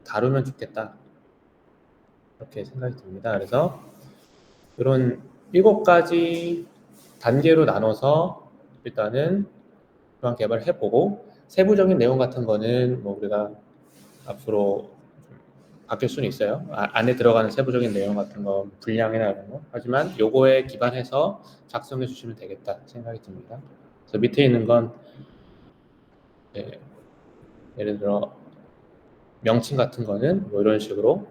다루면 좋겠다. 그렇게 생각이 듭니다. 그래서 이런 7가지 단계로 나눠서 일단은 그런 개발을 해보고 세부적인 내용 같은 거는 뭐 우리가 앞으로 바뀔 수는 있어요. 안에 들어가는 세부적인 내용 같은 거 분량이나 이런 거. 하지만 요거에 기반해서 작성해 주시면 되겠다 생각이 듭니다. 그래서 밑에 있는 건 예를 들어 명칭 같은 거는 뭐 이런 식으로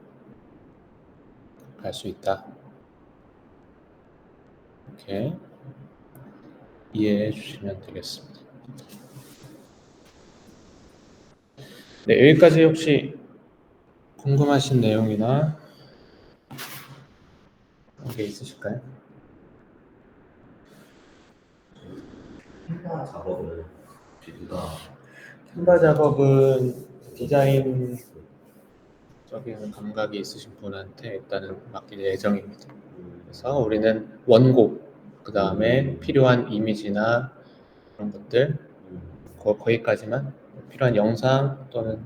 갈 수 있다. 이렇게 이해해 주시면 되겠습니다. 네, 여기까지 혹시 궁금하신 내용이나 그런 게 있으실까요? 캔바 작업은 누가 캔바 작업은 디자인 적인 감각이 있으신 분한테 일단은 맡길 예정입니다. 그래서 우리는 원고, 그 다음에 필요한 이미지나 그런 것들 거기까지만, 필요한 영상 또는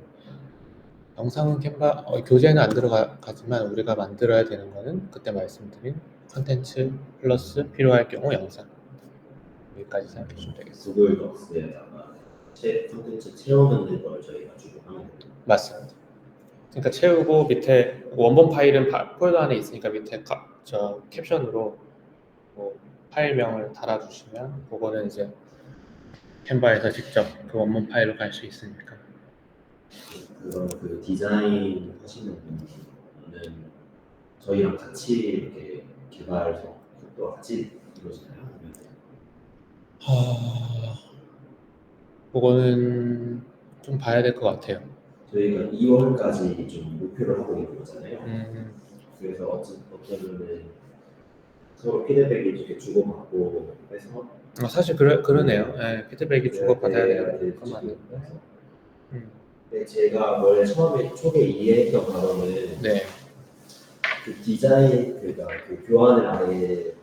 영상은 캔바 교재는 안 들어가지만 우리가 만들어야 되는 거는 그때 말씀드린 컨텐츠 플러스 필요할 경우 영상, 여기까지 생각해 주시면 되겠습니다. 구글 덕스에다가 콘텐츠 채워넣는 걸 저희가 주고 하는 거예요. 맞습니다. 그러니까 채우고 밑에 원본 파일은 폴더 안에 있으니까 밑에 저 캡션으로 뭐 파일명을 달아주시면 그거는 이제 캔바에서 직접 그 원본 파일로 갈 수 있으니까. 그럼 그 디자인 하시는 분은 저희랑 같이 이렇게 개발 속도 같이 이루어지나요? 그거는 좀 봐야 될 것 같아요. 저희가 2월까지 좀 목표를 하고 있는 거잖아요. 그래서 어쩌면은 서로 피드백이 이렇게 주고받고 해서 사실 그러네요. 네, 피드백이 주고받아야 되는 건 맞네요. 근데 제가 원래 처음에 초기에 이해했던 바로는 네. 그 디자인 그러니까 그 교환을 아예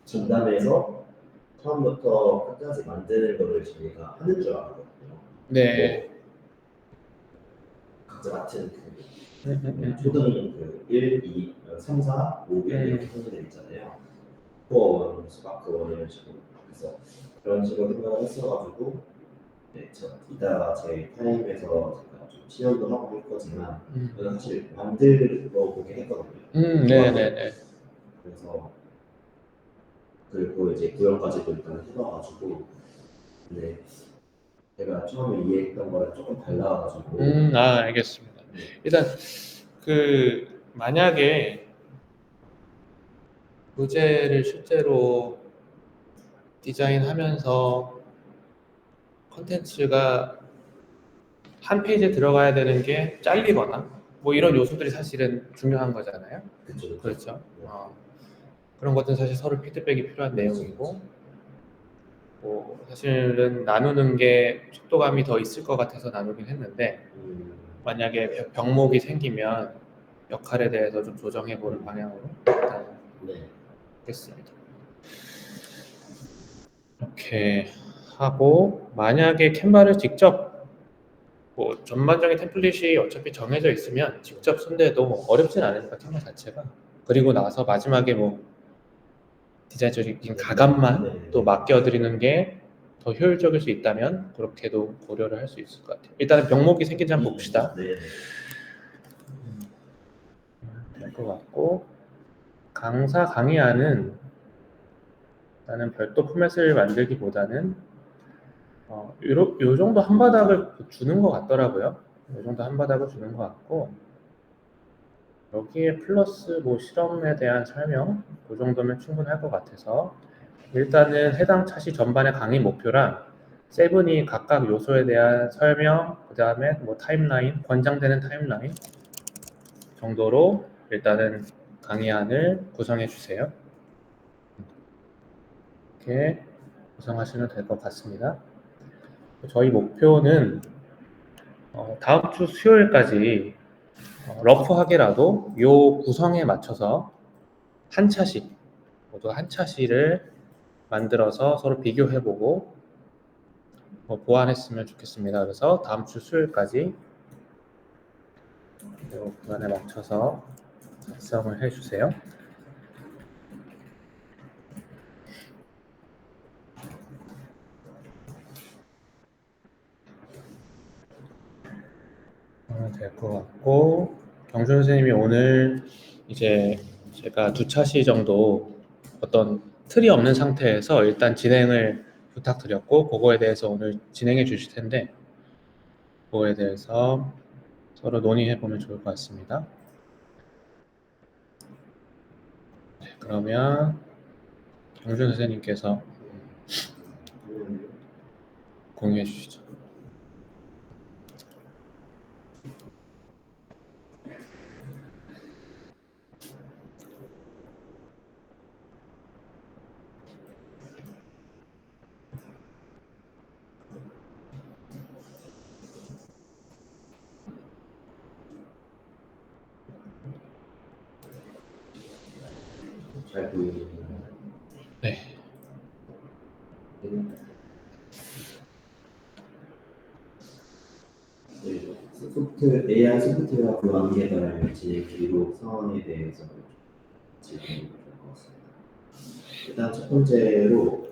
전담해서 처음부터 끝까지 만드는 거를 저희가 하는 줄 알았거든요. 네. 뭐 각자 같은 초등 그 1, 2, 3, 4, 5 이렇게 선생님 있잖아요. 코어 1, 스파크 1 이런 식으로. 그래서 그런 식으로 생각을 했어가지고 네, 이따가 저희 타임에서 제가 좀 시연도 하고 할 거지만 저는 사실 만들어 보긴 했거든요. 네네네. 그래서 그리고 이제 구형까지도 일단 해봐가지고 근데 제가 처음에 이해했던 거랑 조금 달라가지고 알겠습니다. 일단 만약에 교재를 실제로 디자인하면서 컨텐츠가 한 페이지에 들어가야 되는 게 잘리거나 뭐 이런 요소들이 사실은 중요한 거잖아요. 그렇죠. 그런 것들은 사실 서로 피드백이 필요한 내용이고 뭐 사실은 나누는 게 속도감이 더 있을 것 같아서 나누긴 했는데 만약에 병목이 생기면 역할에 대해서 좀 조정해보는 방향으로 일단 했습니다. 이렇게 하고 만약에 캔바를 직접 뭐 전반적인 템플릿이 어차피 정해져 있으면 직접 손대도 뭐 어렵진 않으니까 캔바 자체가, 그리고 나서 마지막에 뭐 디자인적인 가감만 또 맡겨드리는 게 더 효율적일 수 있다면 그렇게도 고려를 할 수 있을 것 같아요. 일단은 병목이 생긴지 한번 봅시다. 될 것 같고, 강사 강의안은 나는 별도 포맷을 만들기보다는 요 정도 한 바닥을 주는 것 같더라고요. 요 정도 한 바닥을 주는 것 같고, 여기에 플러스 뭐 실험에 대한 설명 그 정도면 충분할 것 같아서 일단은 해당 차시 전반의 강의 목표랑 세븐이 각각 요소에 대한 설명, 그 다음에 뭐 타임라인, 권장되는 타임라인 정도로 일단은 강의안을 구성해 주세요. 이렇게 구성하시면 될 것 같습니다. 저희 목표는 다음 주 수요일까지 러프하게라도 요 구성에 맞춰서 한 차씩, 모두 한 차씩을 만들어서 서로 비교해보고 보완했으면 좋겠습니다. 그래서 다음 주 수요일까지 이 구간에 맞춰서 작성을 해주세요. 그러면 될 것 같고, 경준 선생님이 오늘 이제 제가 2차시 정도 어떤 틀이 없는 상태에서 일단 진행을 부탁드렸고, 그거에 대해서 오늘 진행해 주실 텐데, 그거에 대해서 서로 논의해 보면 좋을 것 같습니다. 네, 그러면 경준 선생님께서 공유해 주시죠. 잘 보이는. 네. 네, AI 소프트웨어 기반 개발 진행 기록 상황에 대해서 질문이 것 같습니다. 일단 첫 번째로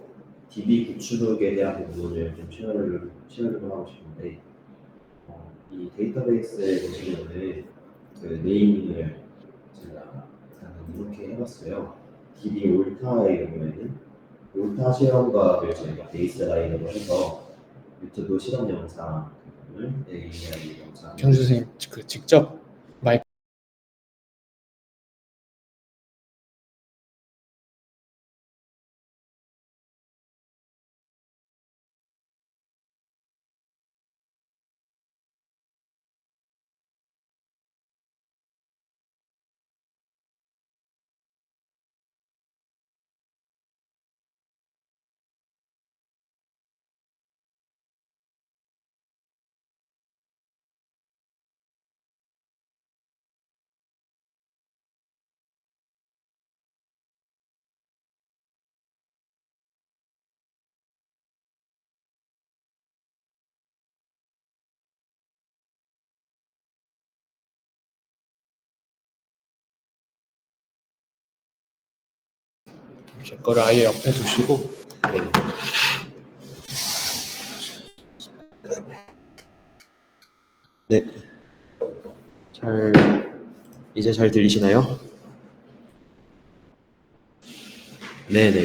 DB 구축에 대한 부분을 좀 쉐어를 하고 싶은데, 이 데이터베이스에 보시면은 그 네이밍을 제가 이렇게 해봤어요. DB 올타의 경우에는 올타 실험과를 저희가 베이스라인으로 해서 유튜브 실험 영상을 AI 영상. 경준 선생님, 그 직접 마이크 제 거를 아예 옆에 두시고 네. 이제 잘 들리시나요? 네네.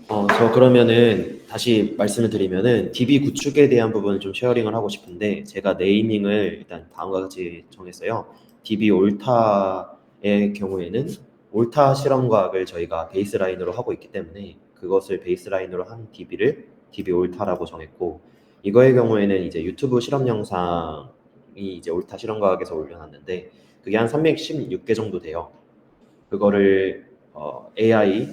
저 그러면은 다시 말씀을 드리면은 DB 구축에 대한 부분을 좀 쉐어링을 하고 싶은데, 제가 네이밍을 일단 다음과 같이 정했어요. DB 올타의 경우에는 올타 실험과학을 저희가 베이스라인으로 하고 있기 때문에 그것을 베이스라인으로 한 DB를 DB 올타라고 정했고, 이거의 경우에는 이제 유튜브 실험 영상이 이제 올타 실험과학에서 올려놨는데 그게 한 316개 정도 돼요. 그거를 AI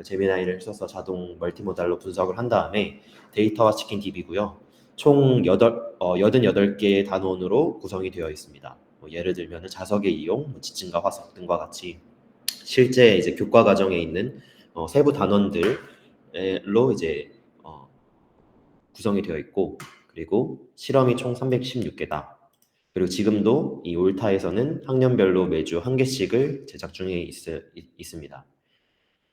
제미나이를 써서 자동 멀티모달로 분석을 한 다음에 데이터화 시킨 DB고요. 총 88개의 단원으로 구성이 되어 있습니다. 예를 들면 자석의 이용, 지층과 화석 등과 같이 실제 이제 교과 과정에 있는 세부 단원들로 이제 구성이 되어 있고, 그리고 실험이 총 316개다. 그리고 지금도 이 올타에서는 학년별로 매주 한 개씩을 제작 중에 있습니다.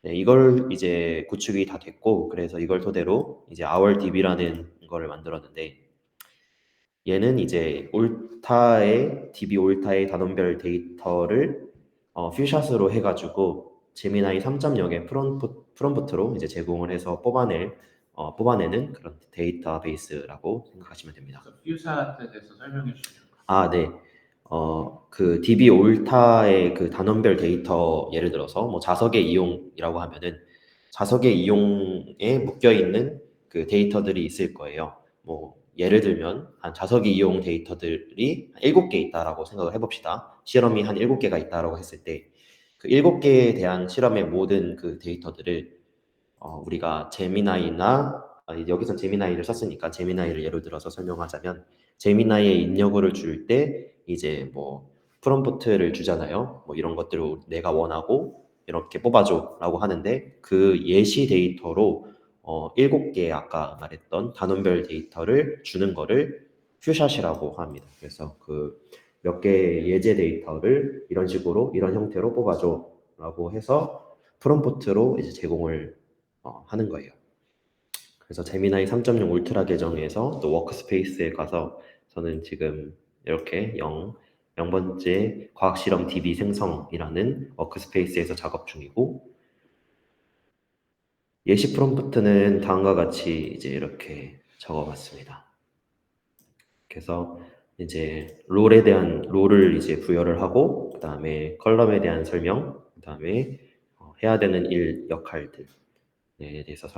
네, 이걸 이제 구축이 다 됐고, 그래서 이걸 토대로 이제 OurDB라는 거를 만들었는데, 얘는 이제 DB 올타의 단원별 데이터를 퓨샷으로 해가지고 제미나이 3.0의 프롬프트로 이제 제공을 해서 뽑아내는 그런 데이터베이스라고 생각하시면 됩니다. 퓨샷에 대해서 설명해 주시죠. 네. 그 DB 올타의 그 단원별 데이터, 예를 들어서 뭐 자석의 이용이라고 하면은 자석의 이용에 묶여 있는 그 데이터들이 있을 거예요. 뭐 예를 들면 한 자석의 이용 데이터들이 7개 있다라고 생각을 해봅시다. 실험이 한 7개가 있다라고 했을 때 그 7개에 대한 실험의 모든 그 데이터들을 우리가 제미나이나 여기서 제미나이를 썼으니까 제미나이를 예로 들어서 설명하자면, 제미나이에 입력어를 줄 때 이제 뭐 프롬프트를 주잖아요. 뭐 이런 것들을 내가 원하고 이렇게 뽑아줘라고 하는데, 그 예시 데이터로 7개 아까 말했던 단원별 데이터를 주는 거를 퓨샷이라고 합니다. 그래서 그 몇 개의 예제 데이터를 이런 식으로 이런 형태로 뽑아줘 라고 해서 프롬프트로 이제 제공을 하는 거예요. 그래서 제미나이 3.0 울트라 계정에서 또 워크스페이스에 가서 저는 지금 이렇게 0번째 과학실험 DB 생성이라는 워크스페이스에서 작업 중이고, 예시 프롬프트는 다음과 같이 이제 이렇게 적어봤습니다. 그래서 이제 롤을 이제 부여를 하고, 그 다음에 컬럼에 대한 설명, 그 다음에 해야 되는 역할들에 대해서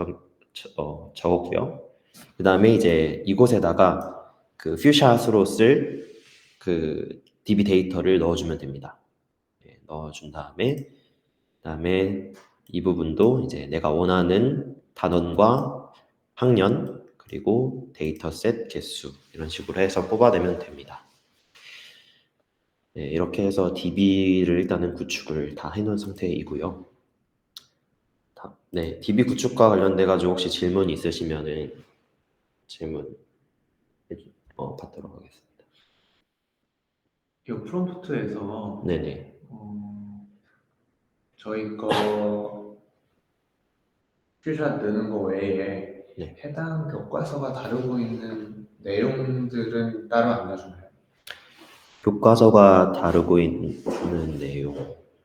적었고요. 그 다음에 이제 이곳에다가 그 퓨샷으로 쓸 그 DB 데이터를 넣어주면 됩니다. 넣어준 다음에, 그 다음에 이 부분도 이제 내가 원하는 단원과 학년, 그리고 데이터셋 개수, 이런 식으로 해서 뽑아내면 됩니다. 이렇게 해서 DB를 일단은 구축을 다 해놓은 상태이고요. DB 구축과 관련돼가지고 혹시 질문 있으시면은 질문 받도록 하겠습니다. 이 프롬프트에서 네네. 저희 거 퓨샷 넣는 거 외에 네. 해당 교과서가 다루고 있는 내용들은 따로 안 넣어주나요? 교과서가 다루고 있는 내용.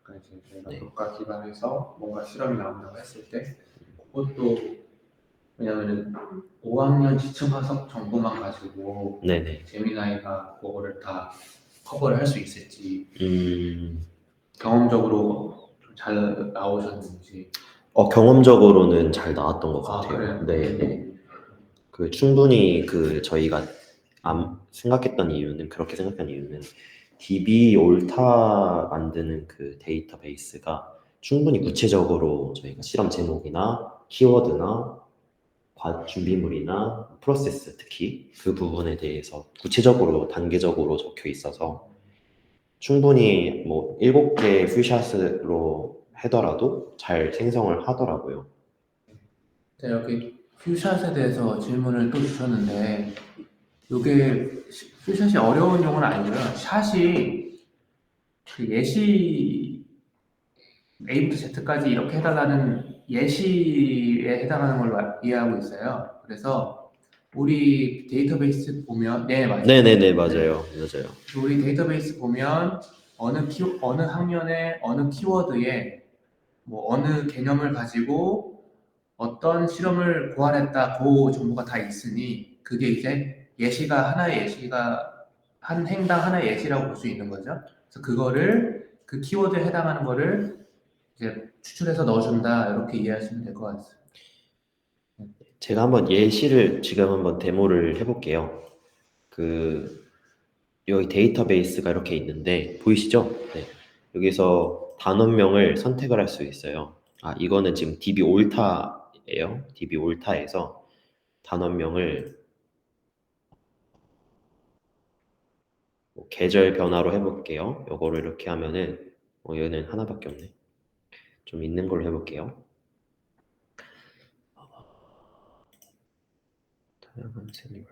그러니까 이제 저희가 교과 기반에서 뭔가 실험이 나온다고 했을 때 그것도, 왜냐면은 5학년 지층 화석 정보만 가지고 네네. 제미나이가 그거를 다 커버를 할 수 있을지, 음, 경험적으로 좀 잘 나오셨는지. 경험적으로는 잘 나왔던 것 아, 같아요. 그래요? 네. 그 충분히 그 저희가 그렇게 생각한 이유는 DB 옳타 만드는 그 데이터베이스가 충분히 구체적으로 저희가 실험 제목이나 키워드나 준비물이나 프로세스, 특히 그 부분에 대해서 구체적으로 단계적으로 적혀 있어서 충분히 뭐 7개 퓨샷으로 하더라도 잘 생성을 하더라고요. 네, 여기 퓨샷에 대해서 질문을 또 주셨는데, 이게 퓨샷이 어려운 용어는 아니고요. 샷이 그 예시 A부터 Z까지 이렇게 해달라는 예시에 해당하는 걸로 이해하고 있어요. 그래서 우리 데이터베이스 보면, 네, 맞아요. 네네네, 맞아요. 우리 데이터베이스 보면 어느 학년에 어느 키워드에 뭐 어느 개념을 가지고 어떤 실험을 고안했다, 그 정보가 다 있으니 그게 이제 한 행당 하나의 예시라고 볼 수 있는 거죠. 그래서 그거를 그 키워드에 해당하는 거를 이제 추출해서 넣어준다, 이렇게 이해하시면 될 것 같습니다. 제가 한번 예시를 지금 한번 데모를 해볼게요. 여기 데이터베이스가 이렇게 있는데 보이시죠? 네. 여기서 단원명을 선택을 할 수 있어요. 이거는 지금 DB 옳타예요. DB 옳타에서 단원명을 계절 변화로 해볼게요. 요거를 이렇게 하면은 얘는 하나밖에 없네. 좀 있는 걸로 해볼게요. 다양한 생물.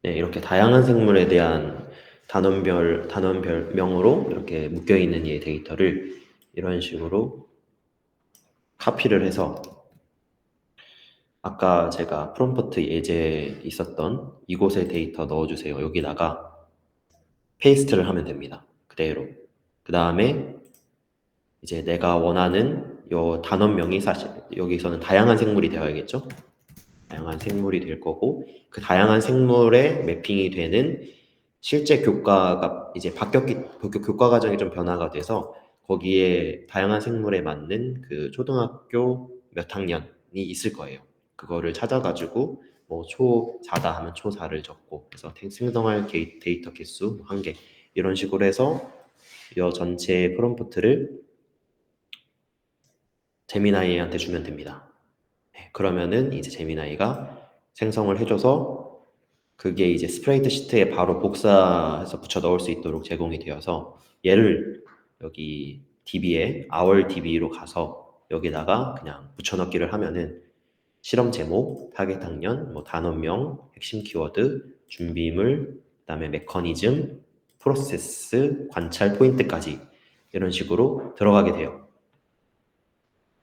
네, 이렇게 다양한 생물에 대한 단원별명으로 이렇게 묶여있는 이 데이터를 이런 식으로 카피를 해서 아까 제가 프롬프트 예제 있었던 이곳에 데이터 넣어주세요. 여기다가 페이스트를 하면 됩니다. 그대로. 그 다음에 이제 내가 원하는 요 단원명이 사실 여기서는 다양한 생물이 되어야겠죠? 다양한 생물이 될 거고, 그 다양한 생물에 매핑이 되는 실제 교과가 이제 교과 과정이 좀 변화가 돼서 거기에 다양한 생물에 맞는 그 초등학교 몇 학년이 있을 거예요. 그거를 찾아가지고 뭐 초4다 하면 초4를 적고, 그래서 생성할 데이터 개수 1개 이런 식으로 해서 이 전체 프롬프트를 제미나이한테 주면 됩니다. 그러면은 이제 제미나이가 생성을 해줘서 그게 이제 스프레이드 시트에 바로 복사해서 붙여 넣을 수 있도록 제공이 되어서 얘를 여기 DB에 our DB로 가서 여기다가 그냥 붙여 넣기를 하면은 실험 제목, 타겟 학년, 뭐 단원명, 핵심 키워드, 준비물, 그다음에 메커니즘, 프로세스, 관찰 포인트까지 이런 식으로 들어가게 돼요.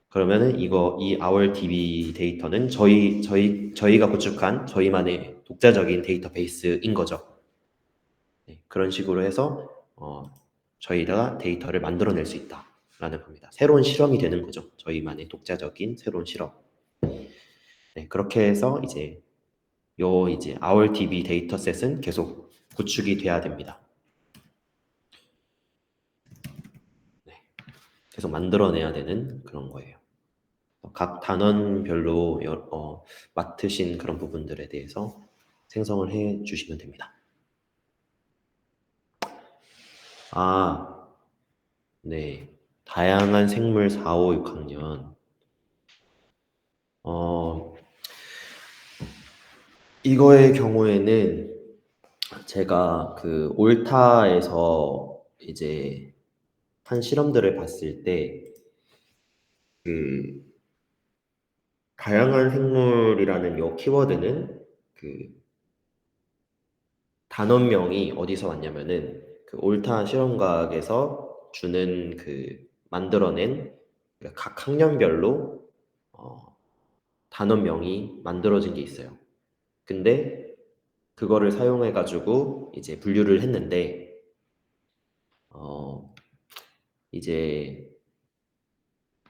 그러면은 이 our DB 데이터는 저희가 구축한 저희만의 독자적인 데이터베이스인 거죠. 네, 그런 식으로 해서 저희가 데이터를 만들어낼 수 있다라는 겁니다. 새로운 실험이 되는 거죠. 저희만의 독자적인 새로운 실험. 네, 그렇게 해서 이제 our DB 데이터셋은 계속 구축이 돼야 됩니다. 네, 계속 만들어내야 되는 그런 거예요. 각 단원별로 맡으신 그런 부분들에 대해서 생성을 해 주시면 됩니다. 네. 다양한 생물 4, 5, 6학년. 이거의 경우에는 제가 그 올타에서 이제 한 실험들을 봤을 때 그 다양한 생물이라는 요 키워드는 그 단원명이 어디서 왔냐면은 그 올타 실험과학에서 주는 그 만들어낸 각 학년별로 단원명이 만들어진 게 있어요. 근데 그거를 사용해 가지고 이제 분류를 했는데 이제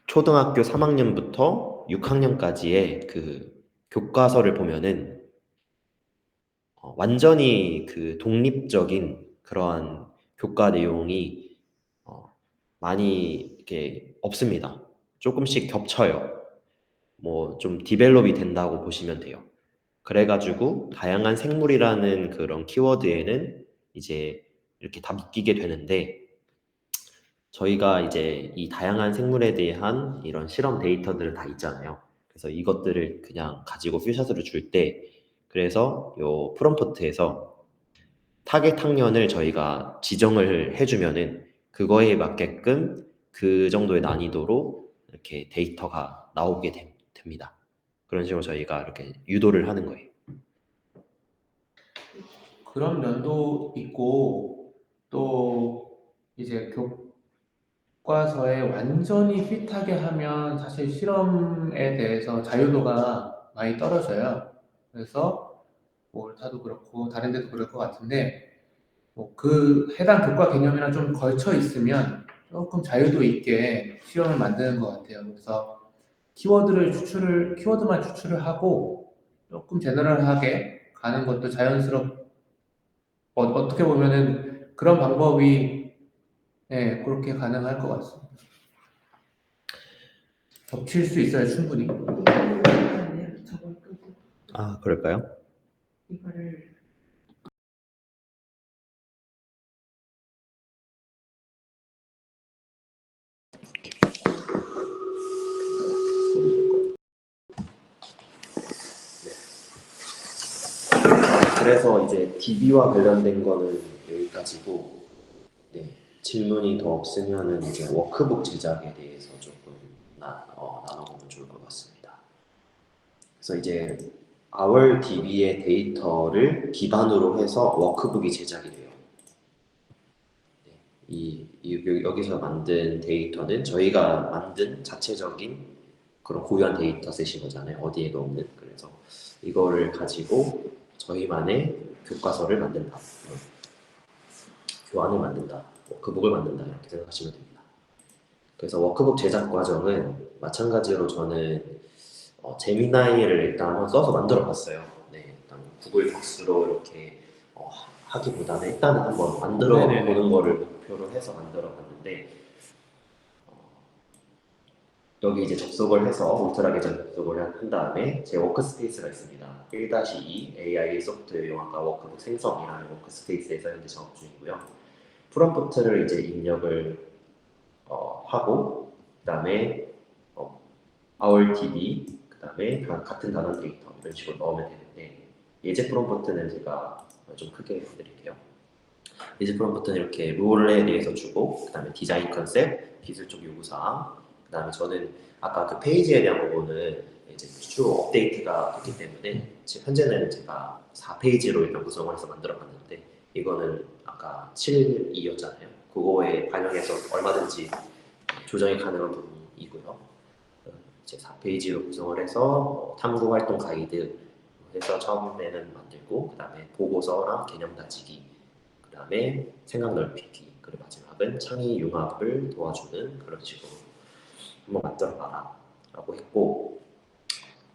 초등학교 3학년부터 6학년까지의 그 교과서를 보면은 완전히 그 독립적인 그러한 교과 내용이 많이 이렇게 없습니다. 조금씩 겹쳐요. 뭐 좀 디벨롭이 된다고 보시면 돼요. 그래가지고 다양한 생물이라는 그런 키워드에는 이제 이렇게 다 묶이게 되는데 저희가 이제 이 다양한 생물에 대한 이런 실험 데이터들을 다 있잖아요. 그래서 이것들을 그냥 가지고 퓨샷으로 줄 때 그래서 요 프롬프트에서 타겟 학년을 저희가 지정을 해주면은 그거에 맞게끔 그 정도의 난이도로 이렇게 데이터가 나오게 됩니다. 그런 식으로 저희가 이렇게 유도를 하는 거예요. 그런 면도 있고 또 이제 교과서에 완전히 핏하게 하면 사실 실험에 대해서 자유도가 많이 떨어져요. 그래서 뭐 올타도 그렇고 다른 데도 그럴 것 같은데 뭐 그 해당 교과 개념이랑 좀 걸쳐 있으면 조금 자유도 있게 시험을 만드는 것 같아요. 그래서 키워드만 추출을 하고 조금 제너럴하게 가는 것도 어떻게 보면은 그런 방법이 예, 그렇게 가능할 것 같습니다. 겹칠 수 있어요, 충분히. 저걸 끄고 그럴까요? 이거를 그래서 이제 DB와 관련된 거는 여기까지고, 네, 질문이 더 없으면은 이제 워크북 제작에 대해서 조금 나눠보면 좋을 것 같습니다. 그래서 이제 our DB의 데이터를 기반으로 해서 워크북이 제작이 돼요. 네, 여기서 만든 데이터는 저희가 만든 자체적인 그런 고유한 데이터셋인 거잖아요. 어디에도 없는. 그래서 이거를 가지고 저희만의 교과서를 만든다. 교환을 만든다. 워크북을 만든다. 이렇게 생각하시면 됩니다. 그래서 워크북 제작 과정은 마찬가지로 저는 제미나이를 일단 한번 써서 만들어 봤어요. 네, 일단 구글 박스로 이렇게 하기보다는 일단은 한번 만들어 네네네. 보는 거를 목표로 해서 만들어 봤는데 여기 이제 접속을 해서 울트라 계정 접속을 한 다음에 제 워크스페이스가 있습니다. 1-2 AI 소프트웨어 용어가 워크북 생성이라는 워크스페이스에서 현재 작업 중이고요. 프롬프트를 이제 입력을 하고 그다음에 our DB 그다음에 같은 단원 데이터 이런 식으로 넣으면 되는데 예제 프롬프트는 제가 좀 크게 해드릴게요. 예제 프롬프트는 이렇게 롤에 대해서 주고 그다음에 디자인 컨셉, 기술적 요구사항 그다음에 저는 아까 그 페이지에 대한 부분은 이제 추후 업데이트가 됐기 때문에 지금 현재는 제가 4페이지로 일단 구성을 해서 만들어봤는데 이거는 아까 7.2였잖아요. 그거에 반영해서 얼마든지 조정이 가능한 부분이고요. 이제 4페이지로 구성을 해서 탐구 활동 가이드 해서 처음에는 만들고, 그 다음에 보고서랑 개념 다지기, 그 다음에 생각 넓히기, 그리고 마지막은 창의 융합을 도와주는 그런 식으로 한번 만들어봐라 라고 했고,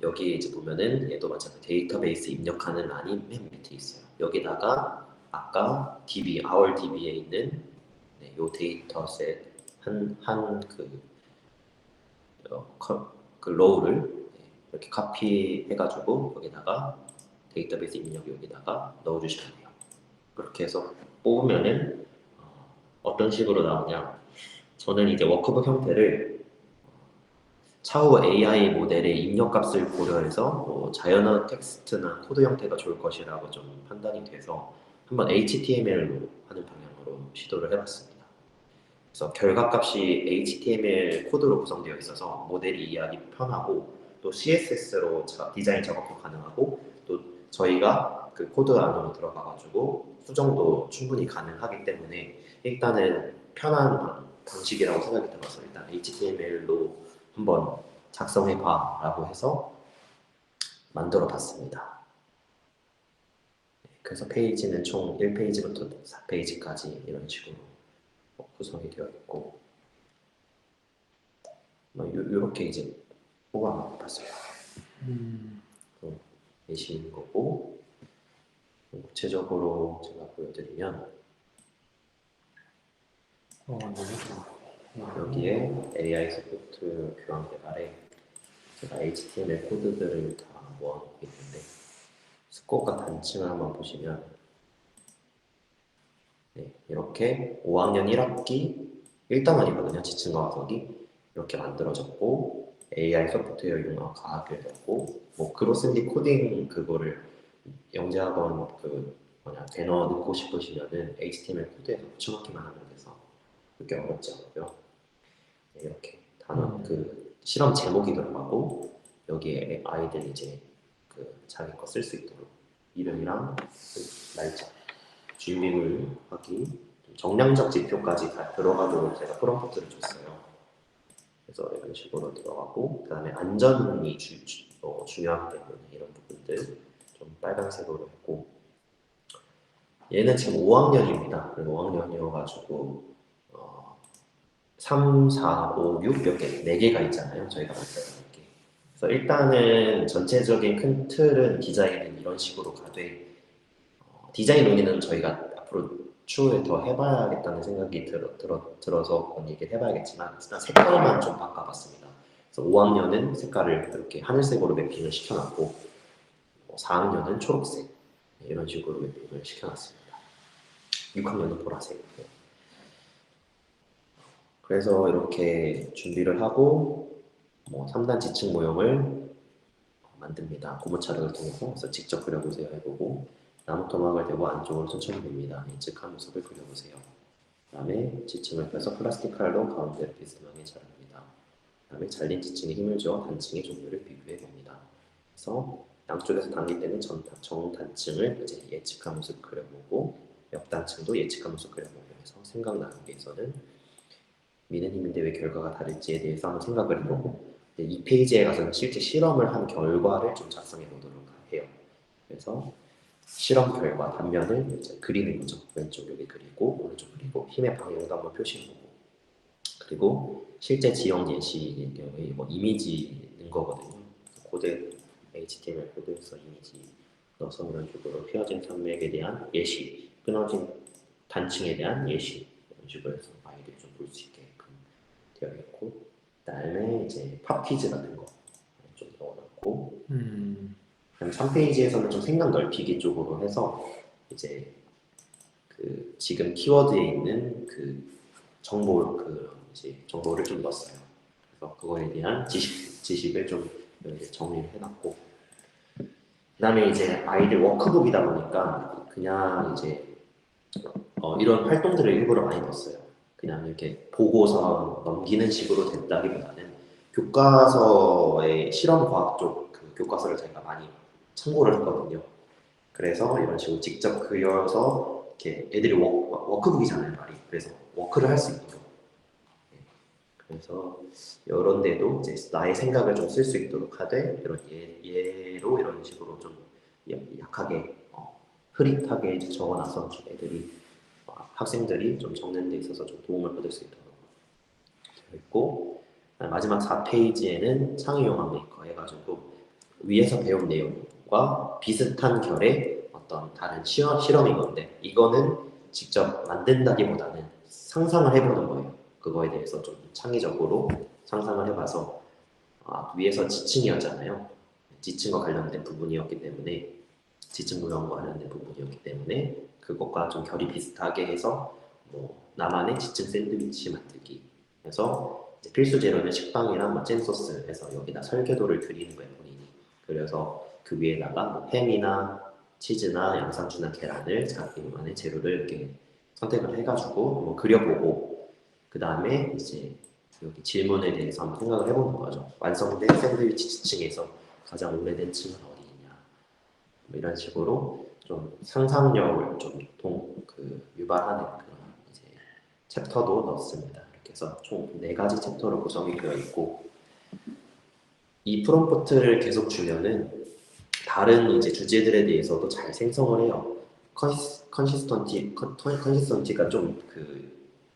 여기 이제 보면은 얘도 마찬가지 데이터베이스 입력하는 란이 맨 밑에 있어요. 여기다가 아까 DB, our DB에 있는 요 데이터셋 그 로우를 이렇게 카피해가지고 여기다가 데이터베이스 입력 여기다가 넣어주시면 돼요. 그렇게 해서 뽑으면은 어떤 식으로 나오냐? 저는 이제 워크북 형태를 차후 AI 모델의 입력값을 고려해서 자연어 텍스트나 코드 형태가 좋을 것이라고 좀 판단이 돼서 한번 HTML로 하는 방향으로 시도를 해봤습니다. 그래서 결과값이 HTML 코드로 구성되어 있어서 모델이 이해하기 편하고, 또 CSS로 디자인 작업도 가능하고, 또 저희가 그 코드 안으로 들어가가지고 수정도 충분히 가능하기 때문에 일단은 편한 방식이라고 생각이 들어서 일단 HTML로 한번 작성해봐 라고 해서 만들어 봤습니다. 그래서 페이지는 총 1페이지부터 4페이지까지 이런 식으로 구성이 되어 있고, 이렇게 이제 뽑아봤어요. 예시인 거고, 구체적으로 제가 보여드리면 너무 좋아. 여기에 AI 소프트 교환 개발에 제가 HTML 코드들을 다 모아놓고 있는데, 스코어과 단층을 한번 보시면 이렇게 5학년 1학기 1단원이거든요. 지층과 화석이 이렇게 만들어졌고, AI 소프트웨어 융합 과학을 넣고, 그로슬리 코딩 그거를 영재학원 배너 넣고 싶으시면은 HTML 코드에서 붙여넣기만 하면 돼서 그렇게 어렵지 않고요. 이렇게 단원 그 실험 제목이 들어가고, 여기에 아이들 이제 자기 거 쓸 수 있도록 이름이랑 날짜, 준비물 하기, 정량적 지표까지 다 들어가도록 제가 프롬프트를 줬어요. 그래서 이런 식으로 들어가고, 그 다음에 안전이 중요하기 때문에 이런 부분들 좀 빨간색으로 했고, 얘는 지금 5학년입니다. 5학년이어가지고 3, 4, 5, 6 몇 개, 4개가 있잖아요. 저희가 만들어낸 게. 그래서 일단은 전체적인 큰 틀은 디자인은 이런 식으로 가되, 디자인 논의는 저희가 앞으로 추후에 더 해봐야겠다는 생각이 들어서 얘기를 해봐야겠지만, 일단 색깔만 좀 바꿔봤습니다. 그래서 5학년은 색깔을 이렇게 하늘색으로 매핑을 시켜놨고, 4학년은 초록색 이런 식으로 매핑을 시켜놨습니다. 6학년은 보라색. 그래서 이렇게 준비를 하고 3단 지층 모형을 만듭니다. 고무 촬영을 통해서. 그래서 직접 그려보세요 해보고, 나무 토막을 대고 안쪽으로 천천히 봅니다. 예측한 모습을 그려보세요. 그 다음에 지층을 펴서 플라스틱 칼로 가운데를 비스듬하게 자릅니다. 그 다음에 잘린 지층에 힘을 주어 단층의 종류를 비교해 봅니다. 그래서 양쪽에서 당길 때는 정단층을 이제 예측한 모습 그려보고, 옆단층도 예측한 모습 그려보고 해서 생각 나누기 위해서는 미는 힘인데 왜 결과가 다를지에 대해서 한번 생각을 해보고, 2페이지에 가서는 실제 실험을 한 결과를 좀 작성해 보도록 해요. 그래서 실험 결과 단면을 이제 그리는 거죠. 왼쪽 여기 그리고 오른쪽 그리고 힘의 방향도 한번 표시해보고, 그리고 실제 지형 예시의 경우에 이미지 넣은 거거든요. 코드 HTML 코드에서 이미지 넣어서 이런 식으로 휘어진 산맥에 대한 예시, 끊어진 단층에 대한 예시, 이런 식으로 해서 아이들이 좀 볼 수 있게끔 되어 있고, 그다음에 이제 팝퀴즈 같은 거 좀 넣어놓고, 3페이지에서는 좀 생각 넓히기 쪽으로 해서 이제 지금 키워드에 있는 정보를 좀 넣었어요. 그래서 그거에 대한 지식을 좀 이렇게 정리를 해놨고, 그다음에 이제 아이들 워크북이다 보니까 그냥 이제 이런 활동들을 일부러 많이 넣었어요. 그냥 이렇게 보고서 넘기는 식으로 됐다기보다는 교과서의 실험 과학 쪽 교과서를 제가 많이 참고를 했거든요. 그래서 이런 식으로 직접 그려서 이렇게 애들이 워크북이잖아요, 말이. 그래서 워크를 할 수 있도록. 네. 그래서 이런 데도 이제 나의 생각을 좀 쓸 수 있도록 하되 이런 예로 이런 식으로 좀 약하게 흐릿하게 적어놔서 좀 애들이 학생들이 좀 적는 데 있어서 좀 도움을 받을 수 있도록 되어 있고 마지막 4페이지에는 창의용암 메이커 해가지고 위에서 배운 내용과 비슷한 결의 어떤 다른 실험인 건데 이거는 직접 만든다기보다는 상상을 해보는 거예요. 그거에 대해서 좀 창의적으로 상상을 해봐서 위에서 지층이었잖아요. 지층과 관련된 부분이었기 때문에 지층 구성과 관련된 부분이었기 때문에 그것과 좀 결이 비슷하게 해서 뭐 나만의 지층 샌드위치 만들기 해서 이제 필수 재료는 식빵이랑 뭐 잼소스 해서 여기다 설계도를 그리는 거예요 본인이. 그래서 그 위에다가 뭐 햄이나 치즈나 양상추나 계란을 자기만의 재료를 이렇게 선택을 해가지고 뭐 그려보고 그 다음에 이제 여기 질문에 대해서 한번 생각을 해보는 거죠. 완성된 샌드위치 지층에서 가장 오래된 층은 어디이냐 뭐 이런 식으로 좀 상상력을 좀 유발하는 그런 이제 챕터도 넣습니다. 이렇게 해서 총 4가지 챕터로 구성이 되어 있고 이 프롬프트를 계속 주면은 다른 이제 주제들에 대해서도 잘 생성을 해요. 컨시스턴티가 좀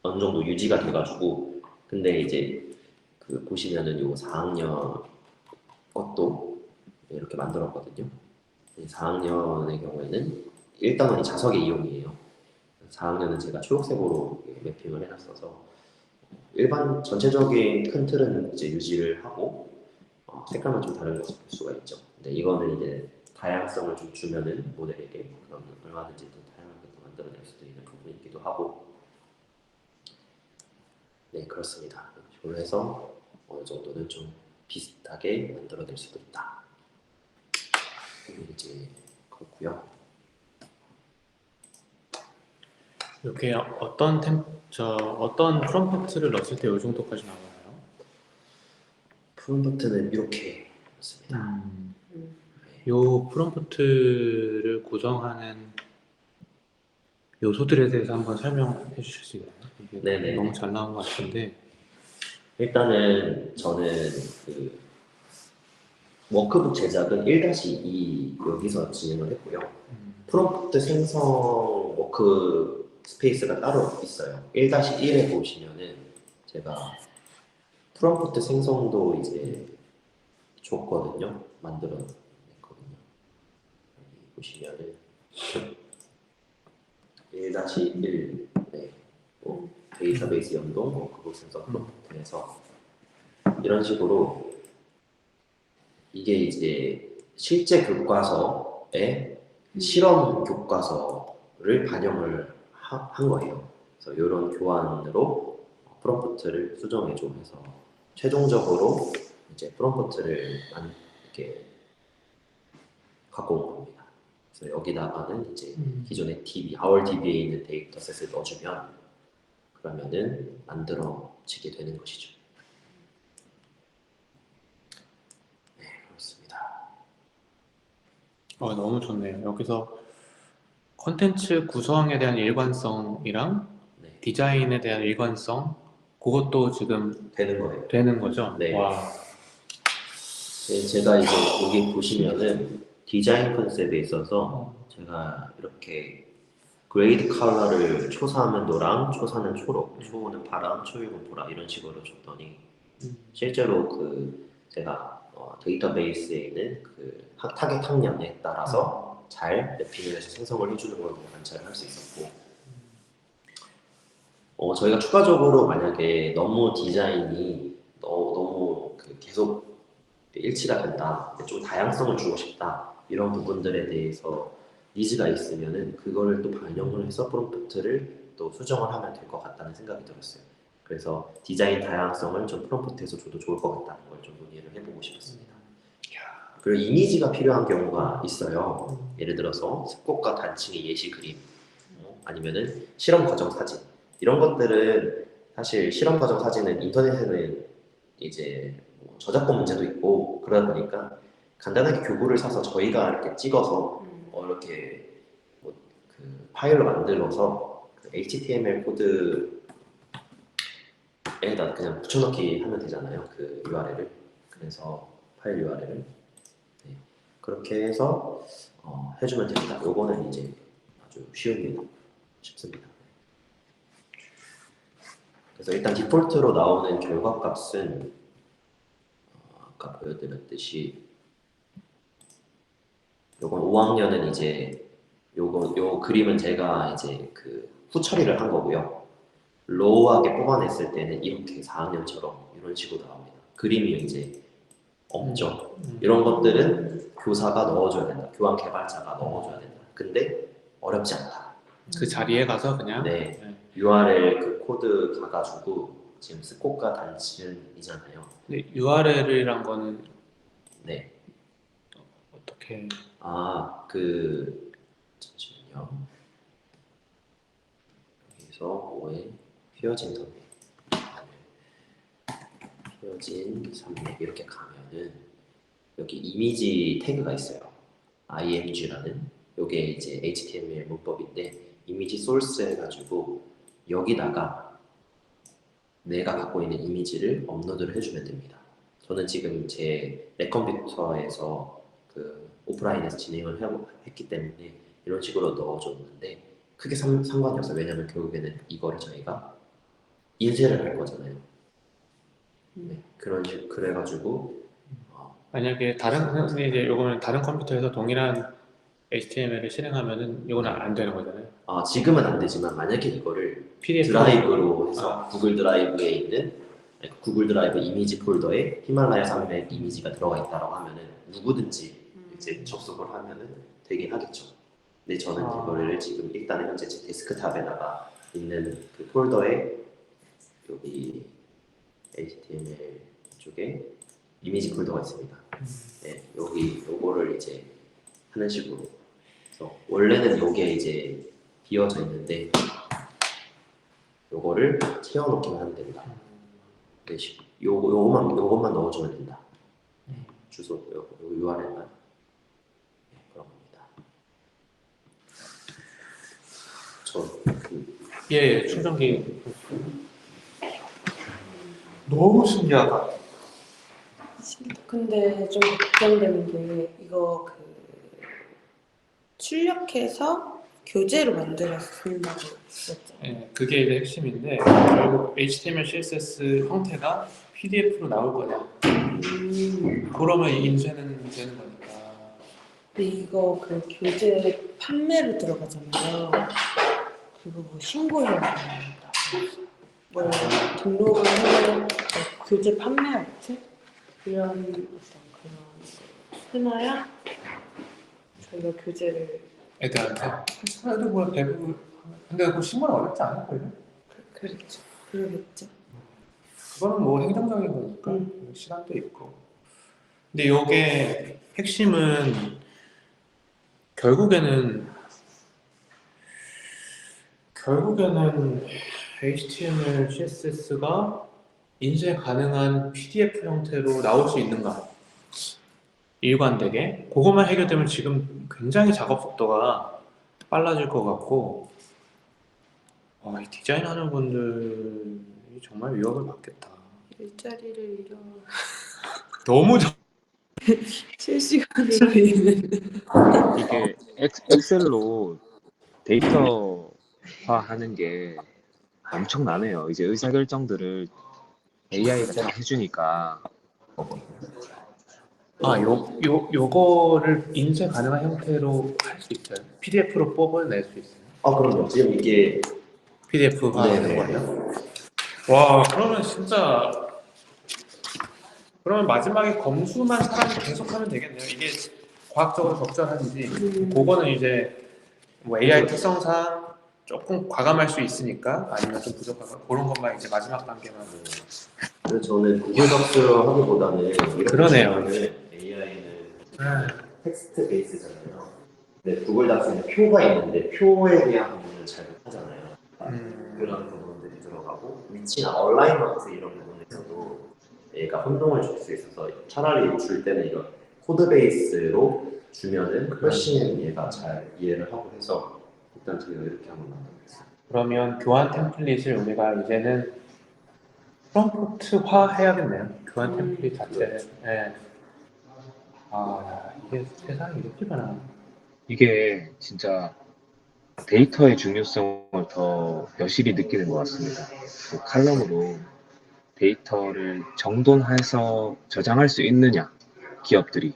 어느 정도 유지가 돼가지고 근데 이제 보시면은 요 4학년 것도 이렇게 만들었거든요. 4학년의 경우에는 1단원이 자석의 이용이에요. 4학년은 제가 초록색으로 매핑을 해놨어서 일반 전체적인 큰 틀은 이제 유지를 하고 색깔만 좀 다른 것을 볼 수가 있죠. 근데 이거는 이제 다양성을 좀 주면은 모델에게 그런 얼마든지 또 다양하게 또 만들어낼 수도 있는 부분이기도 하고 네 그렇습니다. 이걸로 해서 어느 정도는 좀 비슷하게 만들어낼 수도 있다. 이제 그렇고요. 이렇게 어떤 프롬프트를 넣었을 때 이 정도까지 나와요? 프롬프트는 이렇게 있습니다. 이 프롬프트를 구성하는 요소들에 대해서 한번 설명해 주실 수 있나요? 이게 네네. 너무 잘 나온 것 같은데. 일단은 저는 워크북 제작은 1-2 여기서 진행을 했고요. 프롬프트 생성 워크 스페이스가 따로 있어요. 1-1에 보시면은 제가 프롬프트 생성도 이제 줬거든요. 만들어냈거든요. 여기 보시면은 1-1 네. 뭐 데이터베이스 연동, 워크북 생성 프롬프트에서 이런 식으로 이게 이제 실제 교과서에 실험 교과서를 반영을 한 거예요. 그래서 이런 교환으로 프롬프트를 수정해줘 해서 최종적으로 이제 프롬프트를 이렇게 갖고 온 겁니다. 그래서 여기다가는 이제 기존의 our DB에 있는 데이터셋을 넣어주면 그러면은 만들어지게 되는 것이죠. 네, 그렇습니다. 너무 좋네요. 여기서 컨텐츠 구성에 대한 일관성이랑 네, 디자인에 대한 일관성 그것도 지금 되는 거예요. 되는 거죠? 네. 와. 제가 이제 여기 보시면은 디자인 컨셉에 있어서 제가 이렇게 그레이드 컬러를 초사하면 노랑, 초사는 초록, 초는 파랑, 초육은 보라 이런 식으로 줬더니 실제로 제가 데이터베이스에 있는 타겟 학년에 따라서 잘 매핑을 해서 생성을 해주는 걸 관찰을 할 수 있었고 저희가 추가적으로 만약에 너무 디자인이 너무 계속 일치가 된다, 좀 다양성을 주고 싶다 이런 부분들에 대해서 니즈가 있으면은 그거를 또 반영을 해서 프롬프트를 또 수정을 하면 될 것 같다는 생각이 들었어요. 그래서 디자인 다양성을 좀 프롬프트에서 줘도 좋을 것 같다는 걸 좀 논의를 해보고 싶었습니다. 그리고 이미지가 필요한 경우가 있어요. 예를 들어서 습곡과 단층의 예시 그림, 아니면은 실험 과정 사진 이런 것들은 사실 실험 과정 사진은 인터넷에는 이제 저작권 문제도 있고 그러다 보니까 간단하게 교구를 사서 저희가 이렇게 찍어서 이렇게 그 파일로 만들어서 그 HTML 코드에다 그냥 붙여넣기 하면 되잖아요. 그 URL을. 그래서 파일 URL을 그렇게 해서 해주면 됩니다. 요거는 이제 아주 쉽습니다. 그래서 일단 디폴트로 나오는 결과값은 아까 보여드렸듯이 요건 5학년은 이제 요 그림은 제가 이제 그 후처리를 한 거고요. 로우하게 뽑아냈을 때는 이렇게 4학년처럼 이런 식으로 나옵니다. 그림이 이제 없죠. 이런 것들은 교사가 넣어줘야 된다. 교환 개발자가 넣어줘야 된다. 근데 어렵지 않다. 그 자리에 가서 그냥 네. URL 그 코드 가가지고 지금 스코가 단층이잖아요. 근데 URL이란 거는 네. 어떻게 잠시만요. 여기서 5에 휘어진 선택, 휘어진 산맥 이렇게 가면은 여기 이미지 태그가 있어요. img라는 요게 이제 HTML 문법인데 이미지 소스 해가지고 여기다가 내가 갖고 있는 이미지를 업로드를 해주면 됩니다. 저는 지금 제 랩컴퓨터에서 그 오프라인에서 진행을 했기 때문에 이런 식으로 넣어줬는데 크게 상관이 없어요. 왜냐면 결국에는 이거를 저희가 인쇄를 할 거잖아요. 네, 그런 식 그래가지고 만약에 이제 요거는 다른 컴퓨터에서 동일한 HTML을 실행하면은 이거는 안 되는 거잖아요. 지금은 안 되지만 만약에 이거를 PDF 드라이브로 해서 구글 드라이브에 있는 구글 드라이브 이미지 폴더에 히말라야 산맥 이미지가 들어가 있다고 하면은 누구든지 이제 접속을 하면은 되긴 하겠죠. 근데 저는 이거를 지금 일단 현재 제 데스크탑에다가 있는 그 폴더에 여기 HTML 쪽에 이미지 폴더가 있습니다. 네, 요거를 이제 하는 식으로. 그래서 원래는 요게 이제 비어져 있는데 요거를 채워놓기만 하면 됩니다. 네, 요것만 넣어주면 된다. 네, 주소 요 URL만 네, 그런 겁니다. 예, 충전기 너무 신기하다. 근데 좀 걱정되는 게 이거 그 출력해서 교재로 만들어서 쓴다고 했었죠. 예, 그게 이제 핵심인데 결국 HTML, CSS 형태가 PDF로 나올 거냐. 그러면 인쇄는 되는 거니까. 근데 이거 그 교재 판매로 들어가잖아요. 그거 뭐 신고해야 된다. 뭐 등록을 하면 교재 판매 업체 이런 어떤 그런 해놔야 저희가 교재를 애들한테 애들 뭐 대부분 근데 그거 신고는 어렵지 않을 거예요. 그렇죠. 그러겠죠. 그거는 뭐 행정적인 거니까 시간도 있고. 근데 요게 핵심은 결국에는 HTML, CSS가 인쇄 가능한 PDF 형태로 나올 수 있는가? 일관되게 그것만 해결되면 지금 굉장히 작업 속도가 빨라질 것 같고 이 디자인하는 분들이 정말 위협을 받겠다. 일자리를 잃어. 너무 실시간으로 있는. 이게 엑셀로 데이터화하는 게 엄청나네요. 이제 의사결정들을 AI가 다 해주니까. 요거를 인쇄 가능한 형태로 할 수 있어요. PDF로 뽑아낼 수 있어요. 그럼요. 지금 이게 PDF화 하는 거예요. 와, 그러면 진짜 그러면 마지막에 검수만 사람이 계속하면 되겠네요. 이게 과학적으로 적절한지 그거는 이제 뭐 AI 특성상 조금 과감할 수 있으니까 아니면 좀 부족하고 그런 것만 이제 마지막 단계만. 그래서 저는 구글 doc스로 하기보다는 이렇게 그러네요. 보면은 AI는 텍스트 베이스잖아요. 근데 구글 doc스는 표가 있는데 표에 대한 부분을 잘 못하잖아요. 그런 부분들이 들어가고 위치나 얼라이먼트 이런 부분에서도 얘가 혼동을 줄 수 있어서 차라리 줄 때는 이런 코드 베이스로 주면은 훨씬 얘가 잘 이해를 하고 해서 일단 저희가 이렇게 한번 만들어보겠습니다. 그러면 교환 템플릿을 우리가 이제는 프롬프트화 해야겠네요. 교환 템플릿 자체를. 예. 아, 이게 세상이 이렇게 변하나. 이게 진짜 데이터의 중요성을 더 여실히 느끼는 것 같습니다. 그 칼럼으로 데이터를 정돈해서 저장할 수 있느냐, 기업들이.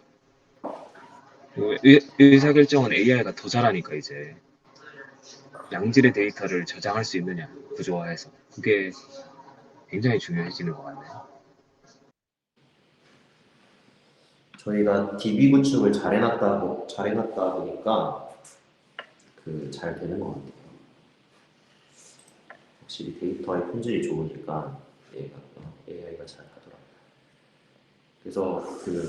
의사결정은 AI가 더 잘하니까 이제 양질의 데이터를 저장할 수 있느냐, 구조화해서. 그게 굉장히 중요해지는 것 같네요. 저희가 DB 구축을 잘해놨다 보니까 잘 되는 것 같아요. 확실히 데이터의 품질이 좋으니까 AI가 잘 하더라고요. 그래서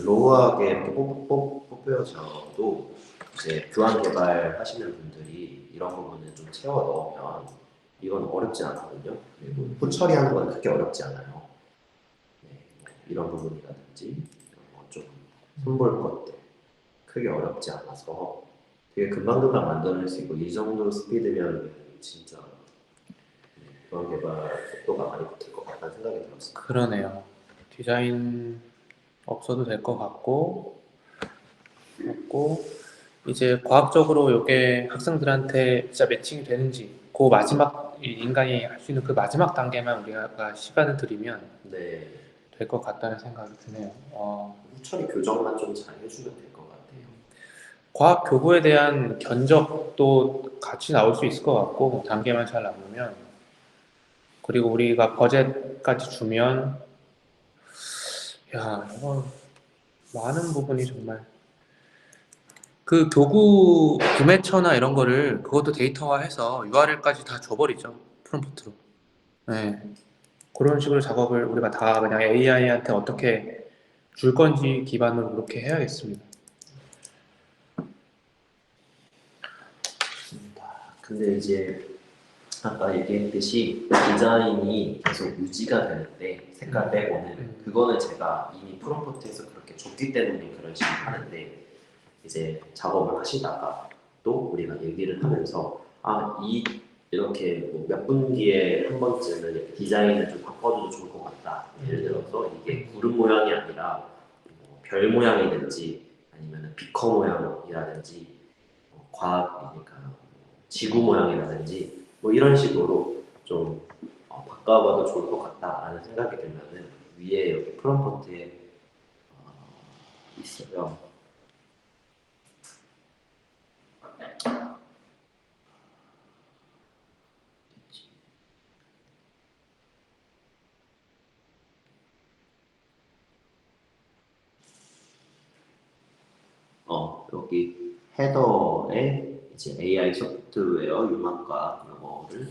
로우하게 이렇게 뽑혀져도 이제 교환 개발 하시는 분들이 이런 부분을 좀 채워 넣으면 이건 어렵지 않거든요. 그리고 후처리하는 건 그렇게 어렵지 않아요. 네, 이런 부분이라든지 이런 좀 손볼 것들 크게 어렵지 않아서 되게 금방금방 만들어낼 수 있고 이 정도 스피드면 진짜 교환 개발 속도가 많이 붙을 것 같다는 생각이 들었어요. 그러네요. 디자인 없어도 될 것 같고, 이제 과학적으로 이게 학생들한테 진짜 매칭이 되는지, 그 마지막 이 인간이 할 수 있는 그 마지막 단계만 우리가 시간을 들이면 네, 될 것 같다는 생각이 드네요. 후처리 교정만 좀 잘 해주면 될 것 같아요. 과학 교부에 대한 견적도 같이 나올 수 있을 것 같고, 단계만 잘 나누면, 그리고 우리가 버젯까지 주면, 야, 이거 많은 부분이 정말 그 교구 구매처나 이런 거를 그것도 데이터화해서 URL까지 다 줘버리죠. 프롬프트로. 네. 그런 식으로 작업을 우리가 다 그냥 AI한테 어떻게 줄 건지 기반으로 그렇게 해야겠습니다. 근데 이제 아까 얘기했듯이 디자인이 계속 유지가 되는데 색깔 빼고는 그거는 제가 이미 프롬프트에서 그렇게 줬기 때문에 그런 식으로 하는데 이제 작업을 하시다가 또 우리가 얘기를 하면서 이렇게 뭐 몇 분기에 한 번쯤은 이렇게 디자인을 좀 바꿔줘도 좋을 것 같다. 예를 들어서 이게 구름 모양이 아니라 뭐별 모양이든지 아니면 비커 모양이라든지 과학이니까 지구 모양이라든지 뭐 이런 식으로 좀 바꿔봐도 좋을 것 같다라는 생각이 들면은 위에 여기 프롬프트에 있어요. 여기 헤더에 이제 AI 소프트웨어 융합과 영어를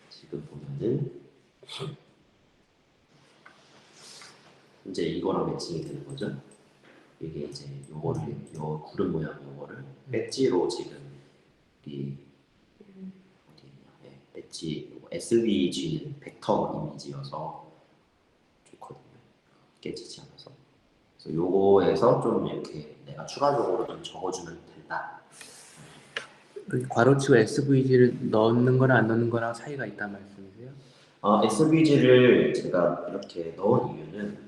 지금 보면은 이제 이거랑 매칭이 되는 거죠. 이게 이제 요 구름 모양 요거를 배지로 지금 이 어디 있냐? 네, 배지 SVG는 벡터 이미지여서 좋거든요. 깨지지 않아서. 그래서 요거에서 좀 이렇게 내가 추가적으로 좀 적어주면 된다. 괄호치고 SVG를 넣는 거랑 안 넣는 거랑 차이가 있단 말씀이세요? SVG를 제가 이렇게 넣은 이유는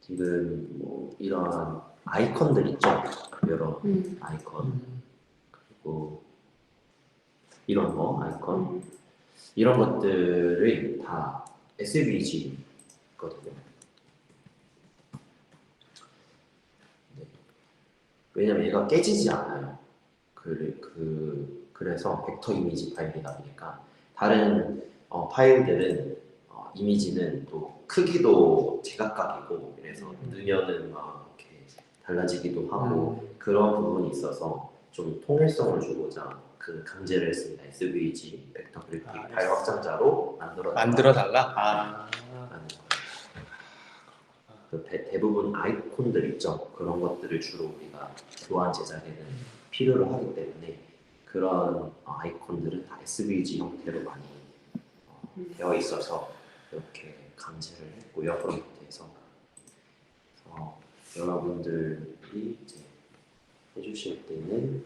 지금 뭐 이런 아이콘들 있죠? 여러 아이콘 그리고 이런 거 아이콘 이런 것들이 다 SVG거든요. 네. 왜냐면 얘가 깨지지 않아요. 그래서 벡터 이미지 파일이다 보니까 다른 파일들은 이미지는 또 크기도 제각각이고 그래서 넣으면은 막 이렇게 달라지기도 하고 그런 부분이 있어서 좀 통일성을 주고자 강제를 했습니다. SVG 벡터 그래픽 파일 확장자로 만들어 달라? 대부분 아이콘들 있죠. 그런 것들을 주로 우리가 교환 제작에는 필요로 하기 때문에 그런 아이콘들은 다 SVG 형태로 많이 되어 있어서 이렇게 강제를 했고요. 프롬프트에서 여러분들이 이제 해주실 때는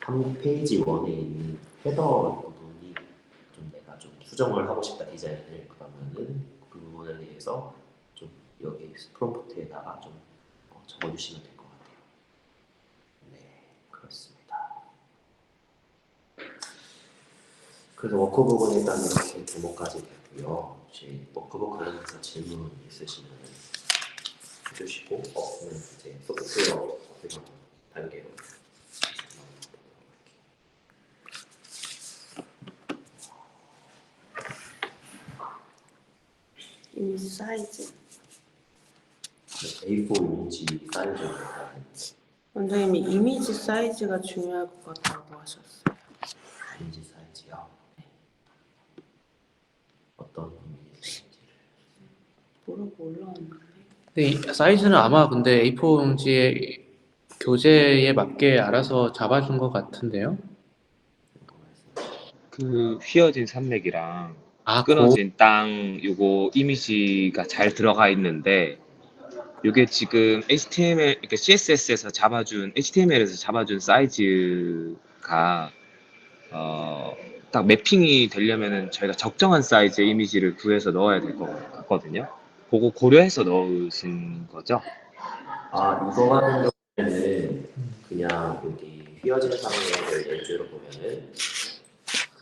한 페이지 1에 있는 헤더 부분이 좀 내가 좀 수정을 하고 싶다 디자인을 그러면은 그 부분에 대해서 좀 여기 프롬프트에다가 좀 적어주시면 될 것 같아요. 네, 그렇습니다. 그래서 워크북은 일단 이렇게 부분까지 됐고요. 혹시 워크북 관련해서 질문 있으시면 해주시고 없으면 이제 소프트웨어 단계로 이미지 사이즈. A4 이미지 사이즈를 원장님이 이미지 사이즈가 중요할 것 같다고 하셨어요. 이미지 사이즈요. 어떤 이미지 사이즈를? 뭐라고 올라왔는데? 근데 이 사이즈는 아마 근데 A4 용지의 교재에 맞게 알아서 잡아준 것 같은데요. 그 휘어진 산맥이랑 아, 끊어진 땅 요거 이미지가 잘 들어가 있는데 요게 지금 HTML, 그러니까 CSS에서 잡아준 HTML에서 잡아준 사이즈가 딱 매핑이 되려면은 저희가 적정한 사이즈의 이미지를 구해서 넣어야 될 것 같거든요. 그거 고려해서 넣으신 거죠? 아 이거 같은 경우에는 그냥 여기 휘어진 상황을 예제로 보면은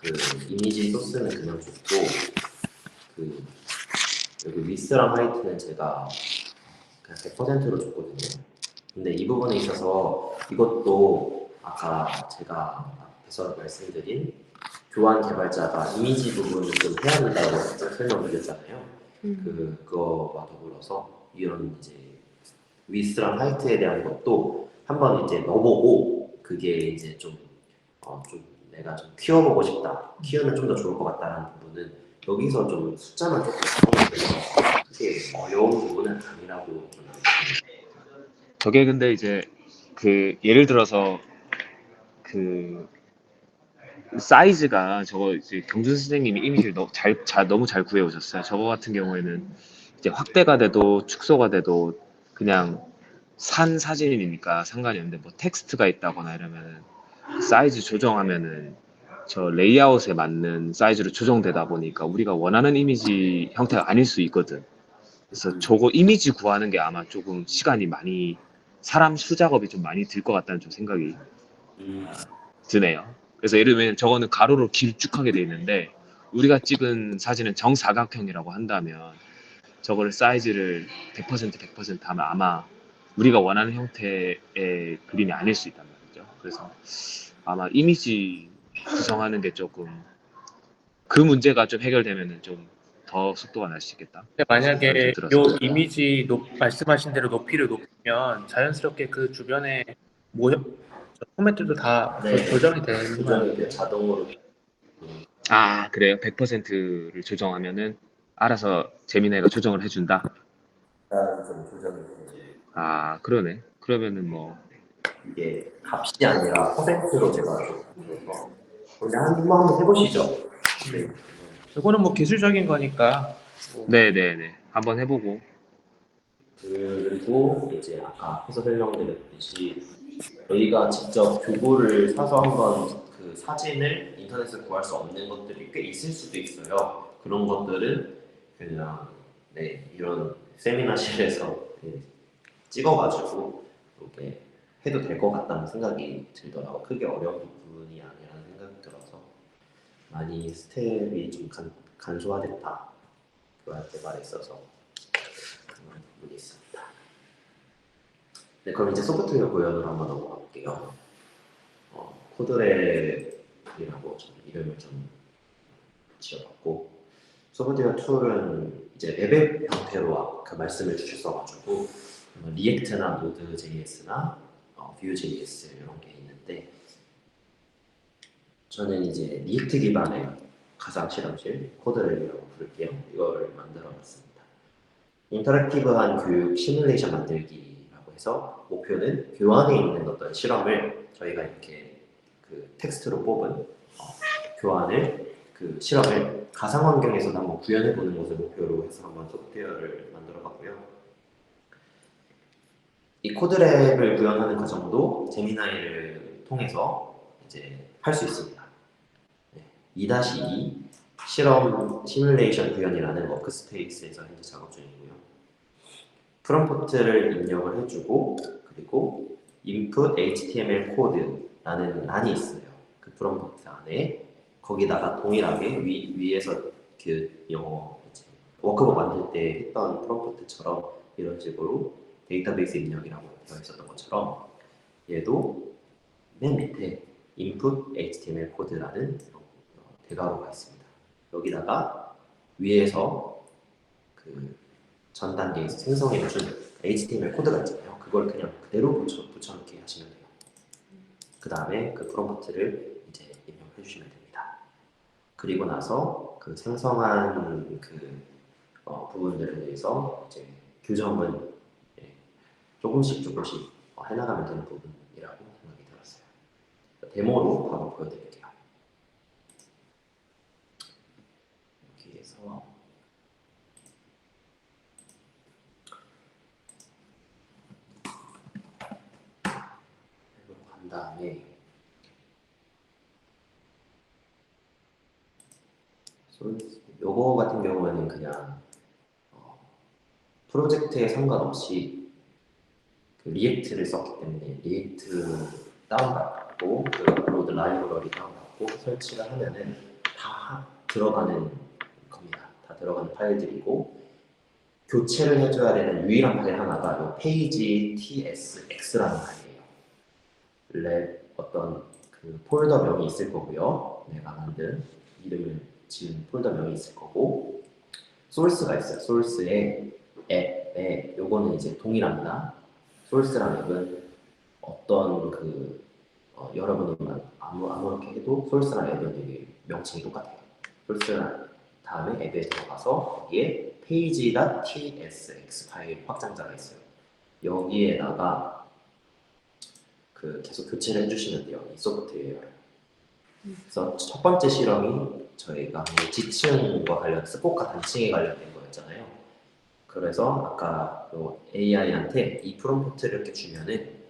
그 이미지 소스는 그냥 줬고 그 여기 위스랑 하이트는 제가 그냥 100%로 줬거든요. 근데 이 부분에 있어서 이것도 아까 제가 앞에서 말씀드린 교환 개발자가 이미지 부분을 좀 해야 된다고 설명드렸잖아요. 그거와 더불어서 이런 이제 위스랑 하이트에 대한 것도 한번 이제 넣어보고 그게 이제 좀 내가 좀 키워보고 싶다. 키우면 좀 더 좋을 것 같다라는 부분은 여기서 좀 숫자만 조금 바꾸면 그게 어려운 부분은 아니라고 저는 저게 근데 이제 그 예를 들어서 그 사이즈가 저거 이제 경준 선생님이 이미지를 너무 잘 구해 오셨어요. 저거 같은 경우에는 이제 확대가 돼도 축소가 돼도 그냥 산 사진이니까 상관이 없는데 뭐 텍스트가 있다거나 이러면은 사이즈 조정하면은 저 레이아웃에 맞는 사이즈로 조정되다 보니까 우리가 원하는 이미지 형태가 아닐 수 있거든. 그래서 저거 이미지 구하는 게 아마 조금 시간이 많이 사람 수 작업이 좀 많이 들 것 같다는 좀 생각이 드네요. 그래서 예를 들면 저거는 가로로 길쭉하게 돼 있는데 우리가 찍은 사진은 정사각형이라고 한다면 저거를 사이즈를 100% 하면 아마 우리가 원하는 형태의 그림이 아닐 수 있단 말이죠. 그래서 아마 이미지 구성하는 게 조금 그 문제가 좀 해결되면은 좀 더 속도가 날 수 있겠다. 근데 생각이 만약에 좀 요 들어서. 이미지 말씀하신 대로 높이를 높이면 자연스럽게 그 주변에 모형 포맷들도 다 네. 조정이 되는 거 조정이 아니에요? 돼 자동으로 아, 그래요? 100%를 조정하면은 알아서 재미나이가 조정을 해준다? 좀 조정이 되지. 아, 그러네. 그러면은 뭐, 이게 값이 아니라 퍼센트로 제가 그래서 근데 한번 해보시죠. 네. 이거는 뭐 기술적인 거니까 네네네. 한번 해보고. 그리고 이제 아까 앞에서 설명드렸듯이 저희가 직접 교구를 사서 한번 그 사진을 인터넷에서 구할 수 없는 것들이 꽤 있을 수도 있어요. 그런 것들은 그냥 네 이런 세미나실에서 찍어가지고 이렇게 해도 될 것 같다는 생각이 들더라고요. 크게 어려운 부분이 아니라는 생각이 들어서 많이 스텝이 좀 간소화됐다. 교환 개발에 있어서 그런 부분이 있습니다. 네, 그럼 이제 소프트웨어 구현으로 한번 넘어가 볼게요. 코드랩이라고 좀 이름을 좀 지어봤고 소프트웨어 툴은 이제 웹 형태로 아까 말씀을 주셨어가지고 리액트나 노드.js나 Vue.js 이런 게 있는데 저는 이제 리액트 기반의 가상 실험실 코드랩이라고 부를게요. 이걸 만들어봤습니다. 인터랙티브한 교육 시뮬레이션 만들기라고 해서 목표는 교환에 있는 어떤 실험을 저희가 이렇게 그 텍스트로 뽑은 교환을 그 실험을 가상 환경에서도 한번 구현해 보는 것을 목표로 해서 한번 소프트웨어를 만들어봤고요. 이 코드랩을 구현하는 과정도 제미나이를 통해서 이제 할 수 있습니다. 네. 2-2 실험 시뮬레이션 구현이라는 워크스페이스에서 현재 작업 중이고요. 프롬프트를 입력을 해주고 그리고 input HTML 코드라는 란이 있어요. 그 프롬프트 안에 거기다가 동일하게 위에서 그 영어 워크북 만들 때 했던 프롬프트처럼 이런 식으로 데이터베이스 입력이라고 되어 있었던 것처럼 얘도 맨 밑에 input HTML 코드라는 대괄호가 있습니다. 여기다가 위에서 그 전 단계에서 생성해준 HTML 코드가 있잖아요. 그걸 그냥 그대로 붙여넣기 하시면 돼요. 그 다음에 그 프롬프트를 이제 입력해 주시면 됩니다. 그리고 나서 그 생성한 그 부분들에 대해서 이제 교정은 조금씩 해나가면 되는 부분이라고 생각이 들었어요. 데모로 바로 보여드릴게요. 여기에서 간 다음에 요거 같은 경우에는 그냥 프로젝트에 상관없이 그 리액트를 썼기 때문에 리액트 다운받고 그 업로드 라이브러리 다운받고 설치를 하면은 다 들어가는 겁니다. 다 들어가는 파일들이고 교체를 해줘야 되는 유일한 파일 하나가 요 페이지 tsx라는 파일이에요. 랩 어떤 그 폴더명이 있을 거고요. 내가 만든 이름을 지은 폴더명이 있을 거고 소스가 있어요. 소스에 앱에 요거는 이제 동일합니다. 소스랑 앱은 어떤 그 여러분이 아무렇게 해도 소스랑 앱은 되게 명칭이 똑같아요. 소스랑 다음에 앱에 들어가서 거기에 page.tsx 파일 확장자가 있어요. 여기에다가 그 계속 교체를 해주시면 돼요. 이 소프트웨어를. 그래서 첫 번째 실험이 저희가 지층과 관련 스포카 단층에 관련된 거였잖아요. 그래서 아까 AI한테 이 프롬프트를 이렇게 주면은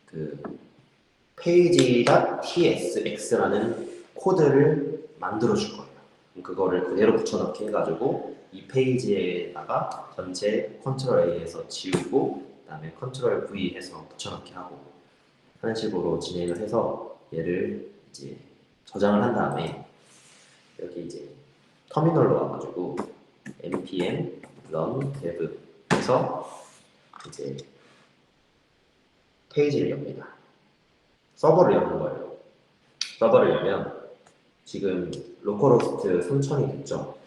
그 page.tsx라는 코드를 만들어 줄 거예요. 그거를 그대로 붙여넣기 해가지고 이 페이지에다가 전체 컨트롤 A에서 지우고 그다음에 컨트롤 V 해서 붙여넣기 하고 하는 식으로 진행을 해서 얘를 이제 저장을 한 다음에 여기 이제 터미널로 와가지고 npm run dev 해서 이제 페이지를 엽니다. 서버를 여는 거예요. 서버를 열면 지금 로컬호스트 3000이 됐죠?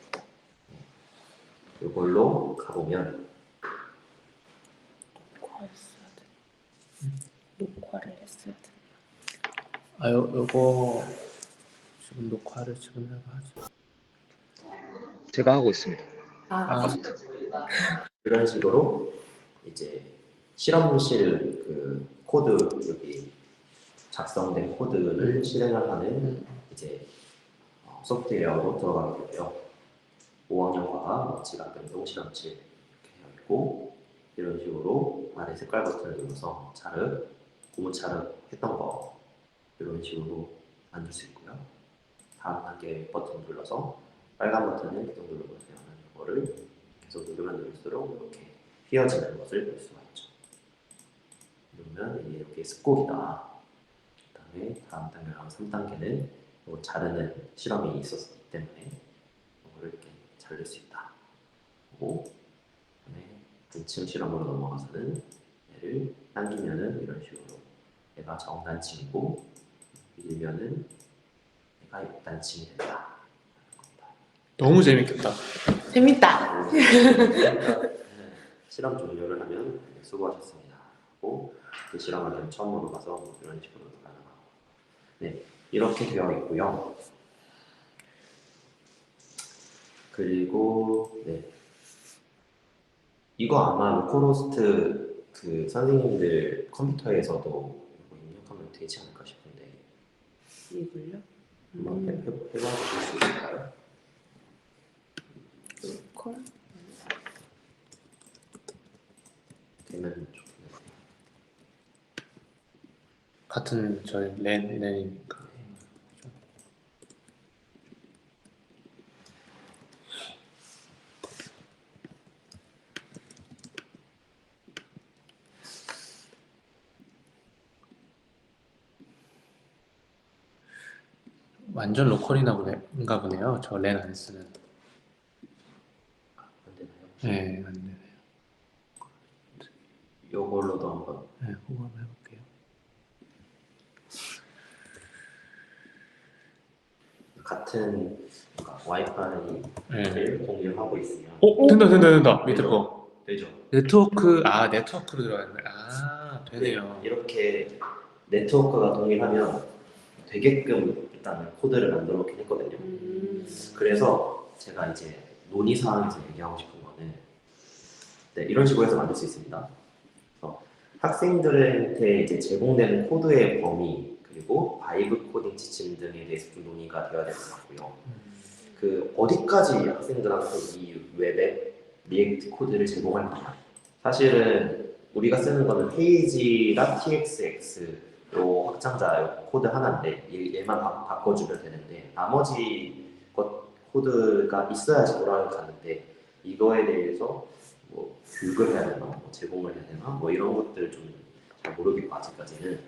이걸로 가보면 녹화를 했어야 돼. 요거 지금 녹화를 지금 내가 하지. 제가 하고 있습니다. 이런 식으로 이제 실험실 그 코드 여기 작성된 코드를 실행을 하는 이제 소프트웨어로 들어가게 되고요. 5학년 과학 지각변동 실험실 이렇게 되어 있고 이런 식으로 아래 색깔 버튼을 눌러서 자르, 고무 자르 했던 거 이런 식으로 만들 수 있고요. 다음 단계 버튼 눌러서 빨간 버튼을 계속 눌러보세요 하는 거를 계속 누르면 누를수록 이렇게 휘어지는 것을 볼 수가 있죠. 그러면 이렇게 습곡이다. 그 다음에 다음 단계랑 3단계는 자르는 실험이 있었기 때문에 이거를 이렇게 자를 수 있다. 그리고 그다음에 단층 실험으로 넘어가서는 얘를 당기면은 이런 식으로 얘가 정단층이고 밀면은 얘가 역단층이 된다. 너무 재밌겠다. 재밌다. 실험 종료를 하면 수고하셨습니다. 하고 그 실험을 처음으로 가서 이런 식으로 가능하고 네 이렇게 되어 있고요. 그리고 네 이거 아마 로컬호스트 그 선생님들 컴퓨터에서도 이거 입력하면 되지 않을까 싶은데 이걸요? 한번 해봐 주실 수 있을까요? 콜? 되면 좋겠네요. 같은 저희 랜이니까. 완전 로컬인가 보네요. 저 랜 안 쓰는. 안 되나요? 네, 안 되네요. 요걸로도 한번 네, 그거 한번 해볼게요. 같은 와이파이를 네. 공유하고 있으면 된다. 밑에 거. 되죠. 네트워크로 들어갔네. 되네요. 이렇게 네트워크가 동일하면 되게끔 일단 코드를 만들어 놓긴 했거든요. 그래서 제가 이제 논의 사항에서 얘기하고 싶은 거는 네, 이런 식으로 해서 만들 수 있습니다. 학생들한테 이제 제공되는 코드의 범위 그리고 바이브 코딩 지침 등에 대해서 좀 논의가 되어야 될 것 같고요. 그 어디까지 학생들한테 이 웹에 리액트 코드를 제공할 거냐. 사실은 우리가 쓰는 거는 페이지랑 txx 요 확장자 요 코드 하나인데 얘만 바꿔주면 되는데 나머지 코드가 있어야지 돌아가는데 이거에 대해서 뭐 교육을 해야 되나, 뭐 제공을 해야 되나, 뭐 이런 것들 좀 잘 모르겠고 아직까지는.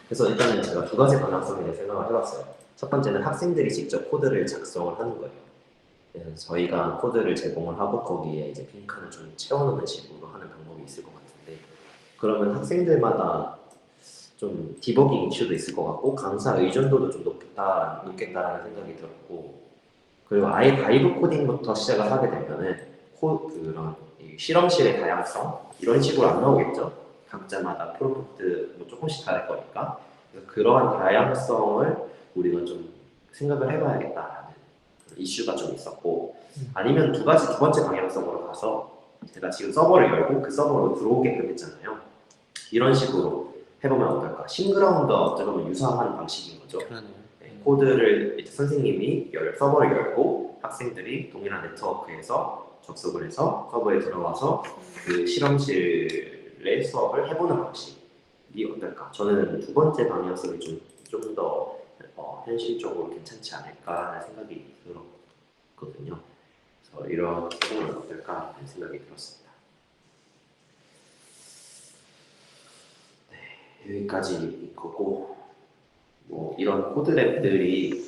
그래서 일단은 제가 두 가지 방향성에 대해 생각을 해봤어요. 첫 번째는 학생들이 직접 코드를 작성을 하는 거예요. 그래서 저희가 코드를 제공을 하고 거기에 이제 빈칸을 좀 채워넣는 식으로 하는 방법이 있을 것 같은데 그러면 학생들마다 좀 디버깅 이슈도 있을 것 같고 강사 의존도도 좀 높겠다라는 생각이 들었고 그리고 아예 바이브 코딩부터 시작을 하게 되면은 그런 이 실험실의 다양성 이런 식으로 안 나오겠죠. 각자마다 프롬프트 뭐 조금씩 다를 거니까 그래서 그러한 다양성을 우리가 좀 생각을 해봐야겠다라는 이슈가 좀 있었고 아니면 두 번째 방향성으로 가서 제가 지금 서버를 열고 그 서버로 들어오게끔 했잖아요. 이런 식으로 해보면 어떨까? 싱그라운드와 어떻게 보면 유사한 방식인 거죠. 그러네요. 네, 코드를 이제 선생님이 서버를 열고 학생들이 동일한 네트워크에서 접속을 해서 서버에 들어와서 그 실험실의 수업을 해보는 방식이 어떨까? 저는 두 번째 방향성이 좀 더 현실적으로 괜찮지 않을까라는 생각이 들었거든요. 그래서 이런 부분은 어떨까 하는 생각이 들었습니다. 네, 여기까지 거고 뭐 이런 코드랩들이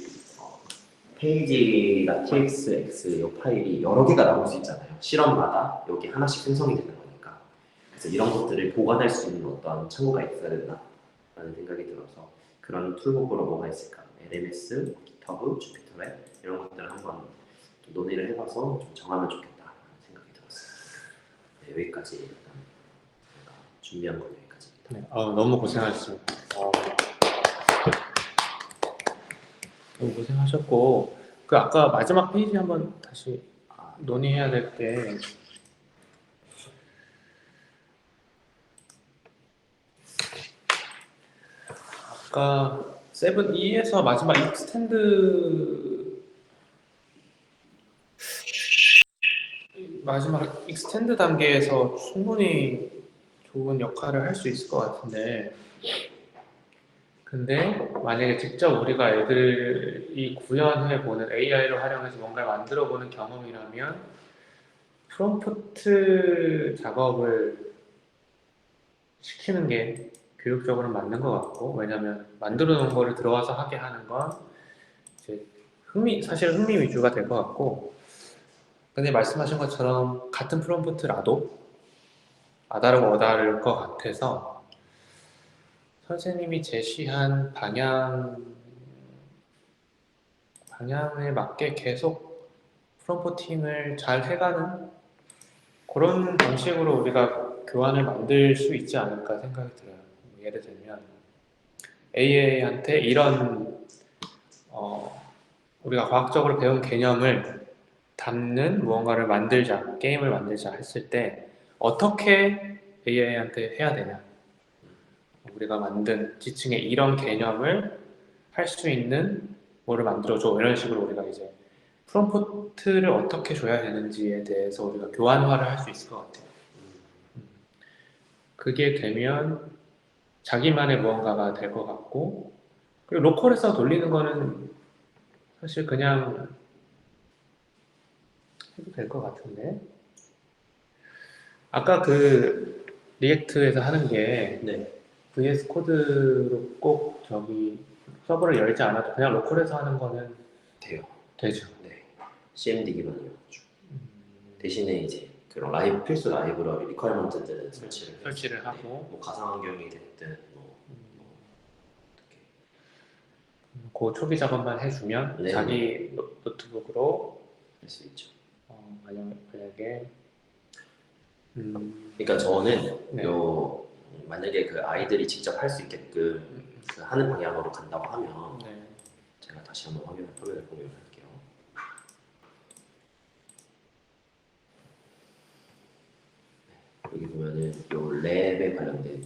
페이지나 txx 이 파일이 여러 개가 나올 수 있잖아요. 실험마다 여기 하나씩 생성이 되는 거니까. 그래서 이런 것들을 보관할 수 있는 어떤 창구가 있어야 된다라는 생각이 들어서 그런 툴북으로 뭐가 있을까? LMS, GitHub, 주피터랩 이런 것들을 한번 좀 논의를 해봐서 좀 정하면 좋겠다라는 생각이 들었습니다. 네, 여기까지 일단 제가 준비한 건 여기까지입니다. 네, 너무 고생하셨습니다. 너무 고생하셨고 그 아까 마지막 페이지 한번 다시 논의해야 될 게 아까 7E에서 마지막 익스텐드 단계에서 충분히 좋은 역할을 할 수 있을 것 같은데 근데 만약에 직접 우리가 애들이 구현해보는 AI를 활용해서 뭔가를 만들어보는 경험이라면 프롬프트 작업을 시키는 게 교육적으로는 맞는 것 같고 왜냐면 만들어 놓은 거를 들어와서 하게 하는 건 이제 사실 흥미 위주가 될 것 같고 근데 말씀하신 것처럼 같은 프롬프트라도 아다르고 어다를 것 같아서 선생님이 제시한 방향에 맞게 계속 프롬프팅을 잘 해가는 그런 방식으로 우리가 교환을 만들 수 있지 않을까 생각이 들어요. 예를 들면 AI한테 이런 우리가 과학적으로 배운 개념을 담는 무언가를 만들자, 게임을 만들자 했을 때 어떻게 AI한테 해야 되냐? 우리가 만든 지층에 이런 개념을 할 수 있는 뭐를 만들어줘 이런 식으로 우리가 이제 프롬프트를 어떻게 줘야 되는지에 대해서 우리가 교환화를 할 수 있을 것 같아요. 그게 되면 자기만의 무언가가 될 것 같고, 그리고 로컬에서 돌리는 거는 사실 그냥 해도 될 것 같은데. 아까 그 리액트에서 하는 게 네. VS 코드로 꼭 저기 서버를 열지 않아도 그냥 로컬에서 하는 거는 돼요. 되죠. 네. CMD 기반이어가지고 대신에 이제 그런 라이브 필수 라이브러리 리퀘어먼트들은 설치를 해서, 하고 뭐 가상 환경이 됐든 뭐 어떻게 그 초기 작업만 해주면 네. 자기 노트북으로 할 수 있죠. 만약에 그러니까 저는 네. 요 만약에 그 아이들이 직접 할 수 있게끔 그 하는 방향으로 간다고 하면 네. 제가 다시 한번 화면을 공유할게요. 여기 보면은 요 랩에 관련된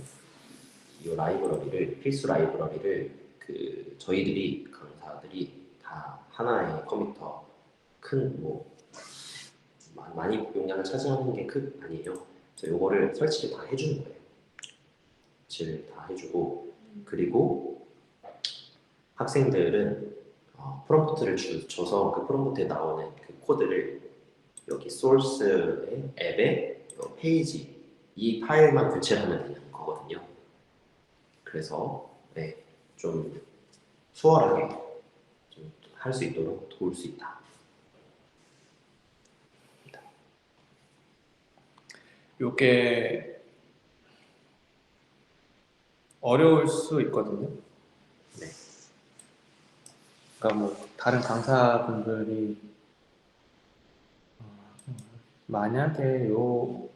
이 라이브러리를 필수 라이브러리를 그 저희들이 강사들이 다 하나의 컴퓨터 큰 뭐 많이 용량을 차지하는 게 아니에요. 그래서 요거를 설치를 다 해주는 거예요. 설치를 다 해주고 그리고 학생들은 프롬프트를 줘서 그 프롬프트에 나오는 그 코드를 여기 소스의 앱의 페이지 이 파일만 교체를 하면 되는 거거든요. 그래서 네, 좀 수월하게 좀 할 수 있도록 도울 수 있다. 요게 어려울 수 있거든요. 네. 그러니까 뭐 다른 강사분들이 만약에 요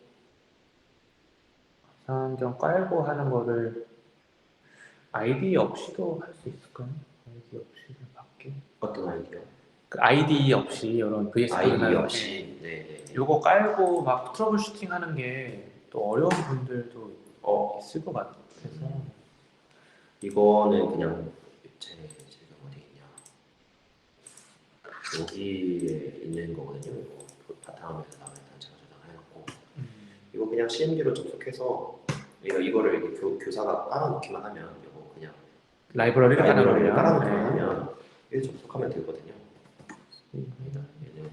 가상환경 깔고 하는 거를 아이디 없이도 할 수 있을까요? 아이디 없이 밖에 어떤 아이디어? 그 아이디 없이 이런 VS 아이디 코드나 없이 네. 요거 깔고 막 트러블 슈팅 하는 게 또 어려운 분들도 있을 것 같아서 이거는 그냥 제가 어디 있냐 여기에 있는 거거든요. 이거 바탕화면에 나와 있는 제가 저장을 해놨고 이거 그냥 CMD로 접속해서 이거를 이렇게 교사가 깔아놓기만 하면 이거 그냥 라이브러리를 깔아놓기만 네. 하면 이게 접속하면 되거든요. 얘는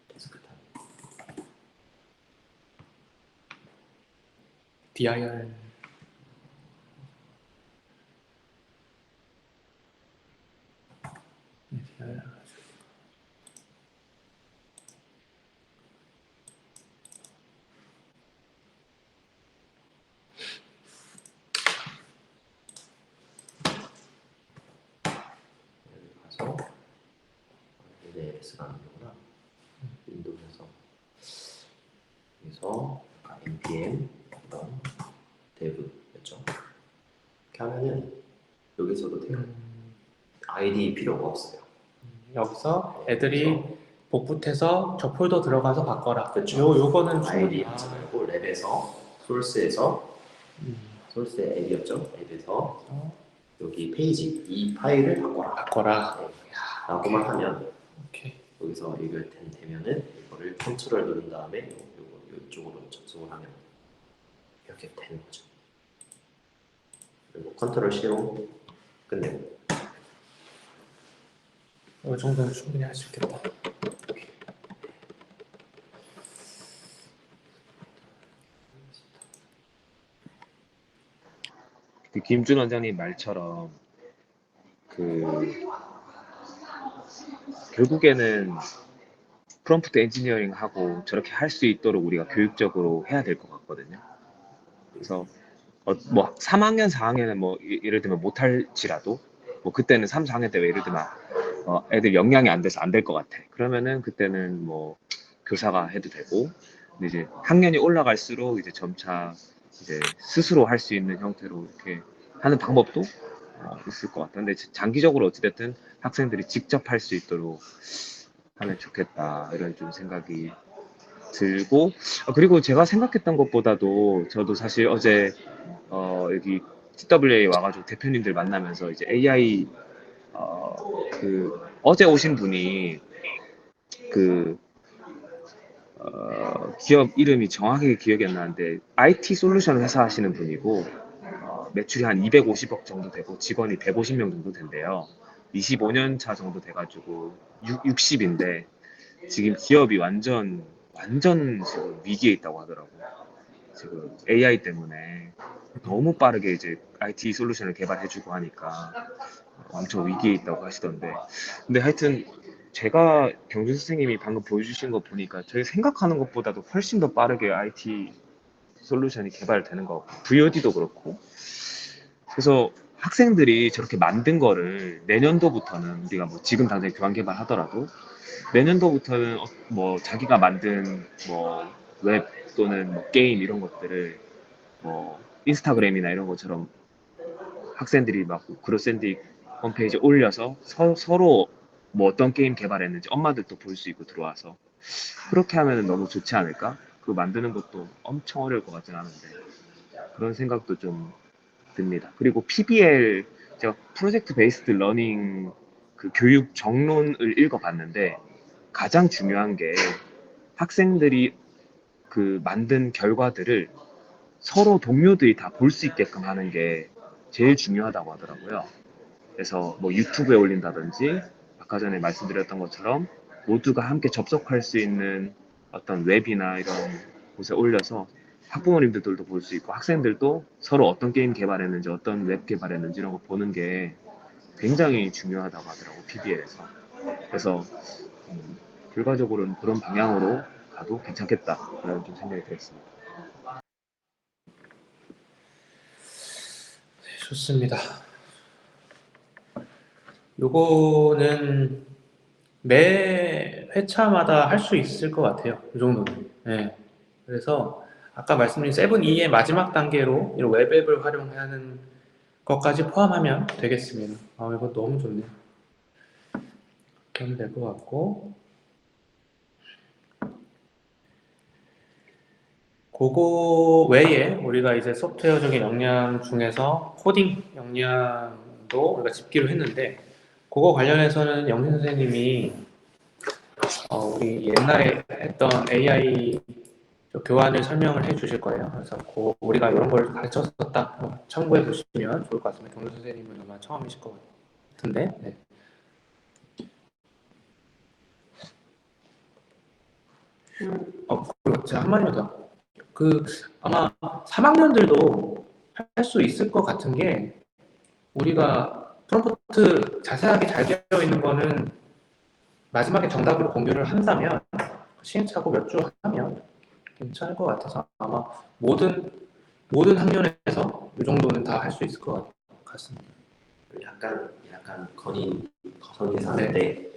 데스크탑 DIR DIR 가서 LS가 아니구나. 윈도우에서 여기서 npm 어떤 dev였죠. 이렇게 하면은 여기서도 돼요. 아이디 필요가 없어요. 여기서 애들이 복붙해서 저 폴더 들어가서 바꿔라. 그렇죠. 요거는 아이디 충분히 하지 말고 랩에서 소스에서 소스의 앱이었죠. 앱에서 여기 페이지 이 파일을 바꿔라. 네. 라고만 하면 오케이. 여기서 이거 되면은 이거를 컨트롤 누른 다음에 이쪽으로 접속을 하면 이렇게 되는 거죠. 그리고 컨트롤 C로 끝내고 이 정도는 충분히 할 수 있겠다. 그 김준 원장님 말처럼 그 결국에는 프롬프트 엔지니어링 하고 저렇게 할 수 있도록 우리가 교육적으로 해야 될 것 같거든요. 그래서 뭐 3학년, 4학년은 뭐 예를 들면 못할지라도 뭐 그때는 3, 4학년 때 예를 들면 애들 역량이 안 돼서 안 될 것 같아. 그러면은 그때는 뭐 교사가 해도 되고, 근데 이제 학년이 올라갈수록 이제 점차 이제 스스로 할 수 있는 형태로 이렇게 하는 방법도 있을 것 같아. 근데 장기적으로 어찌됐든 학생들이 직접 할 수 있도록 하면 좋겠다 이런 좀 생각이 들고, 그리고 제가 생각했던 것보다도 저도 사실 어제 여기 TWA 와가지고 대표님들 만나면서 이제 AI 그 어제 오신 분이 그 기업 이름이 정확하게 기억이 안 나는데 IT 솔루션 회사 하시는 분이고 매출이 한 250억 정도 되고 직원이 150명 정도 된대요. 25년 차 정도 돼가지고 60인데 지금 기업이 완전 지금 위기에 있다고 하더라고요. 지금 AI 때문에 너무 빠르게 이제 IT 솔루션을 개발해주고 하니까 엄청 위기에 있다고 하시던데, 근데 하여튼 제가 경준 선생님이 방금 보여주신 거 보니까 저희 생각하는 것보다도 훨씬 더 빠르게 IT 솔루션이 개발되는 것 같고 VOD도 그렇고, 그래서 학생들이 저렇게 만든 거를 내년도부터는 우리가 뭐 지금 당장 교환 개발하더라도 내년도부터는 뭐 자기가 만든 뭐 웹 또는 뭐 게임 이런 것들을 뭐 인스타그램이나 이런 것처럼 학생들이 막 그로샌디 홈페이지에 올려서 서로 뭐 어떤 게임 개발했는지 엄마들도 볼 수 있고 들어와서 그렇게 하면 너무 좋지 않을까? 그거 만드는 것도 엄청 어려울 것 같진 않은데 그런 생각도 좀 듭니다. 그리고 PBL 제가 프로젝트 베이스드 러닝 그 교육 정론을 읽어봤는데 가장 중요한 게 학생들이 그 만든 결과들을 서로 동료들이 다 볼 수 있게끔 하는 게 제일 중요하다고 하더라고요. 그래서 뭐 유튜브에 올린다든지 아까 전에 말씀드렸던 것처럼 모두가 함께 접속할 수 있는 어떤 웹이나 이런 곳에 올려서 학부모님들도 볼 수 있고 학생들도 서로 어떤 게임 개발했는지 어떤 웹 개발했는지 이런 거 보는 게 굉장히 중요하다고 하더라고 PBL에서. 그래서 결과적으로는 그런 방향으로 가도 괜찮겠다 라는 좀 생각이 들었습니다. 좋습니다. 요거는 매 회차마다 할 수 있을 것 같아요. 이 정도는. 네. 그래서 아까 말씀드린 7E의 마지막 단계로 이런 웹앱을 활용하는 것까지 포함하면 되겠습니다. 이거 너무 좋네요. 그럼 될 것 같고, 그거 외에 우리가 이제 소프트웨어적인 역량 중에서 코딩 역량도 우리가 짚기로 했는데, 그거 관련해서는 영신 선생님이 우리 옛날에 했던 AI 교환을 설명을 해 주실 거예요. 그래서 우리가 이런 걸 가르쳤었다 참고해 보시면 좋을 것 같습니다. 경준 선생님은 아마 처음이실 것 같은데. 네. 그리고 제가 한마디만 더. 아마 3학년들도 할 수 있을 것 같은 게, 우리가 프롬프트 자세하게 잘 되어 있는 거는 마지막에 정답으로 공유를 한다면 시행착오 몇 주 하면 괜찮을 것 같아서 아마 모든 학년에서 이 정도는 다 할 수 있을 것 같습니다. 약간 건의사항인데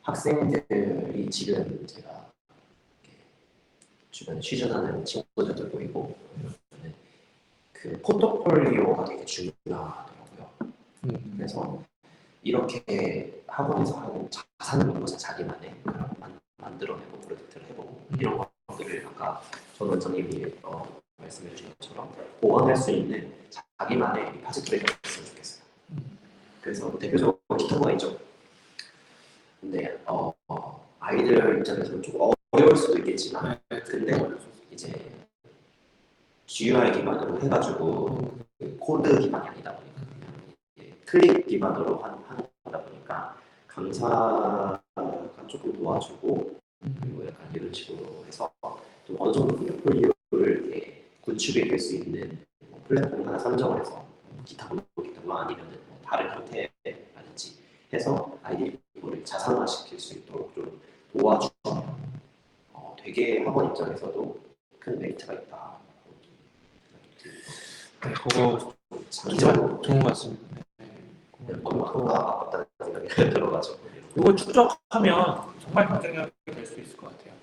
학생들이 지금 제가 주변에 취준하는 친구들도 보이고 그 포트폴리오가 되게 중요하더라고요. 그래서 이렇게 학원에서 하는 자산을 넘어서 자기만의 만들어내고 프로젝트를 해보고 이런 것들을 아까 전 원장님이 말씀해 주신 것처럼 보완할 수 있는 자기만의 리파지토리가 있으면 좋겠어요. 그래서 대표적으로 기타가 있죠. 근데 아이들 입장에서는 좀 어려울 수도 있겠지만 근데 이제 GUI 기반으로 해가지고 코드 기반이 아니다 보니까 클릭 기반으로 하다 보니까 강사가 조금 도와주고 그리고 약간 이런 식으로 해서 좀 어느 정도 포트폴리오를 구축이 될 수 있는 플랫폼 하나 선정을 해서 기타나 아니면 다른 형태라든지 해서 아이디어를 자산화시킬 수 있도록 좀 도와주면 되게 학원 입장에서도 큰 메리트가 있다. 네, 그거 좋은 것 같습니다. 너무 아깝다는 생각이 들어가지고 이걸 축적하면 정말 경쟁력이 될 수 있을 것 같아요.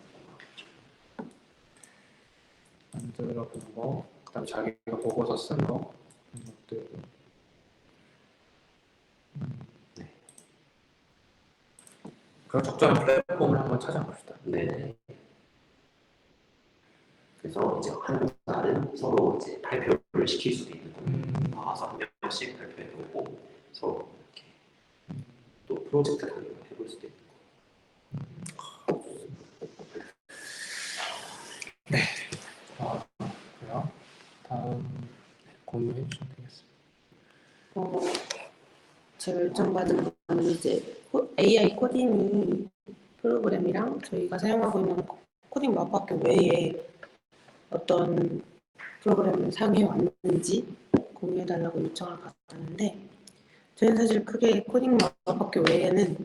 만들어 보고, 그다음 자기가 보고서 쓴 거, 이런 것들. 그런 적절한 플랫폼을 한번 찾아봅시다. 네. 그래서 이제 한 달은 서로 이제 발표를 시킬 수도 있는 나와서 한 명씩 발표해보고 서로 이렇게 또 프로젝트 단위로 해볼 수도 있고. 그래요. 다음 요청받은 거는 이제 AI 코딩 프로그램이랑 저희가 사용하고 있는 코딩 마법학교 외에 어떤 프로그램을 사용해 왔는지 공유해달라고 요청을 받았는데 저희는 사실 크게 코딩 마법학교 외에는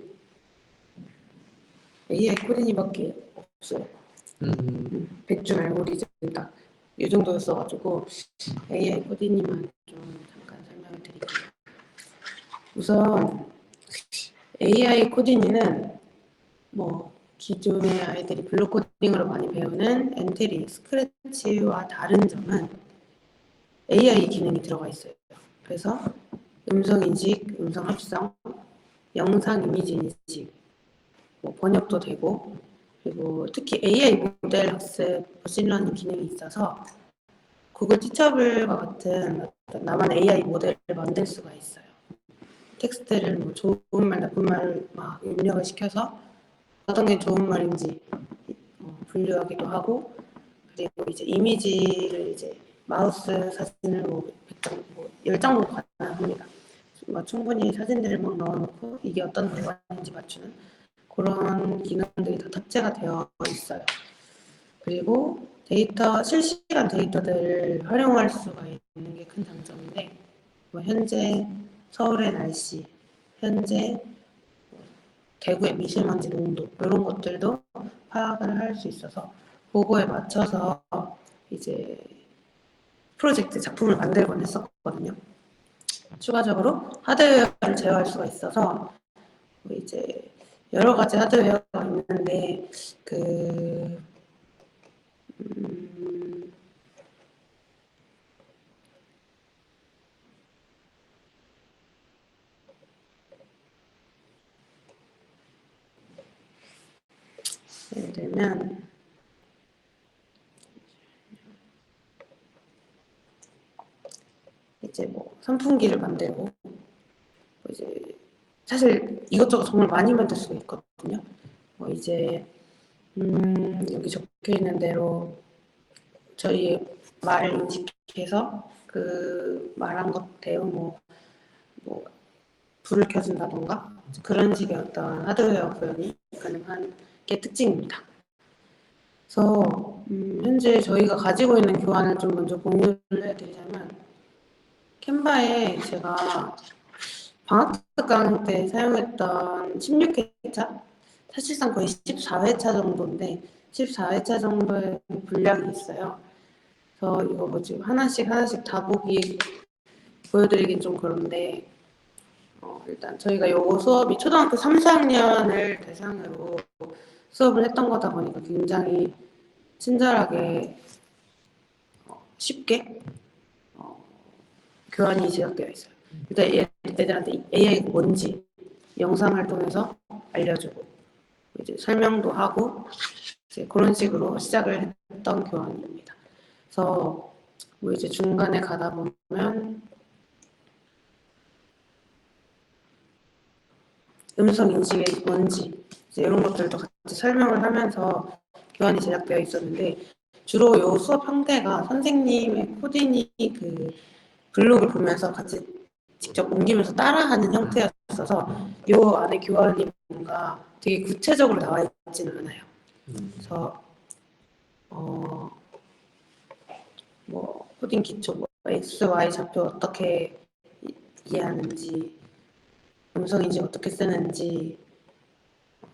AI 코딩이밖에 없어요. 백준 알고리즘 딱이 정도였어가지고 AI 코딩만 좀 잠깐 설명을 드릴게요. 우선 AI 코딩은 뭐 기존의 아이들이 블록 코딩으로 많이 배우는 엔트리, 스크래치와 다른 점은 AI 기능이 들어가 있어요. 그래서 음성 인식, 음성 합성, 영상 이미지 인식, 뭐 번역도 되고 그리고 특히 AI 모델 학습, 머신러닝 기능이 있어서 구글 티처블과 같은 어떤 나만의 AI 모델을 만들 수가 있어요. 텍스트를 뭐 좋은 말, 나쁜 말을 막 입력을 시켜서 어떤 게 좋은 말인지 분류하기도 하고 그리고 이제 이미지를 이제 마우스 사진을 뭐 100장, 뭐 10장도 가능합니다. 충분히 사진들을 막 넣어놓고 이게 어떤 대화인지 맞추는 그런 기능들이 다 탑재가 되어 있어요. 그리고 실시간 데이터들을 활용할 수가 있는 게 큰 장점인데 뭐 현재 서울의 날씨, 현재 대구의 미세먼지 농도 이런 것들도 파악을 할 수 있어서 그거에 맞춰서 이제 프로젝트 작품을 만들곤 했었거든요. 추가적으로 하드웨어를 제어할 수가 있어서 뭐 이제 여러 가지 하드웨어가 있는데 예를 들면 이제 뭐 선풍기를 만들고 뭐 이제 사실 이것저것 정말 많이 만들 수가 있거든요. 뭐 이제 여기 적혀 있는 대로 저희 말 인식해서 그 말한 것대로 뭐 불을 켜준다던가 그런 식의 어떤 하드웨어 구현이 가능한 게 특징입니다. 그래서 현재 저희가 가지고 있는 교환을 좀 먼저 공유를 해드리자면 캔바에 제가 방학특 강의 때 사용했던 16회차 사실상 거의 14회차 정도인데 14회차 정도의 분량이 있어요. 그래서 이거 뭐 지금 하나씩 다 보여드리긴 좀 그런데 일단 저희가 요거 수업이 초등학교 3, 4학년을 대상으로 수업을 했던 거다 보니까 굉장히 친절하게 쉽게 교환이 제작되어 있어요. 일단 얘들한테 AI가 뭔지 영상을 통해서 알려주고 이제 설명도 하고 이제 그런 식으로 시작을 했던 교환입니다. 그래서 뭐 이제 중간에 가다 보면 음성 인식이 뭔지 이제 이런 것들도 같이 설명을 하면서 교환이 제작되어 있었는데 주로 요 수업 형태가 선생님의 코딩이 그 블록을 보면서 같이 직접 옮기면서 따라하는 형태였어서 요 안에 교환이 뭔가 되게 구체적으로 나와 있지는 않아요. 그래서 뭐 코딩 기초, 뭐 X, Y 좌표 어떻게 이해하는지, 음성 인식 어떻게 쓰는지,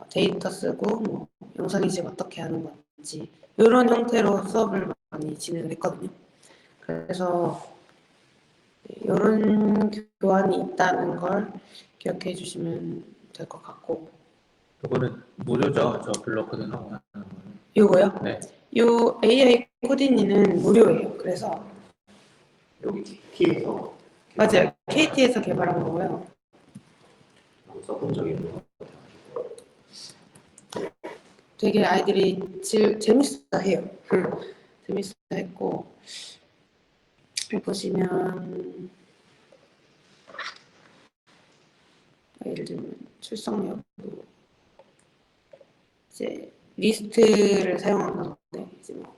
데이터 쓰고 뭐 영상 인식 어떻게 하는 건지 이런 형태로 수업을 많이 진행을 했거든요. 그래서 이런 교환이 있다는 걸 기억해 주시면 될 것 같고 이거는 무료죠? 저 블록 코딩하고 하는 거는. 요거요? 네. 요 AI 코딩이는 무료예요. 그래서 여기 KT에서 맞아요. KT에서 개발한 거고요. 써본 적이 있는 것 되게 아이들이 재밌어 해요. 재밌어 했고 여기 보시면 예를 들면 출석 여부 이제 리스트를 사용하는 건데 이제 뭐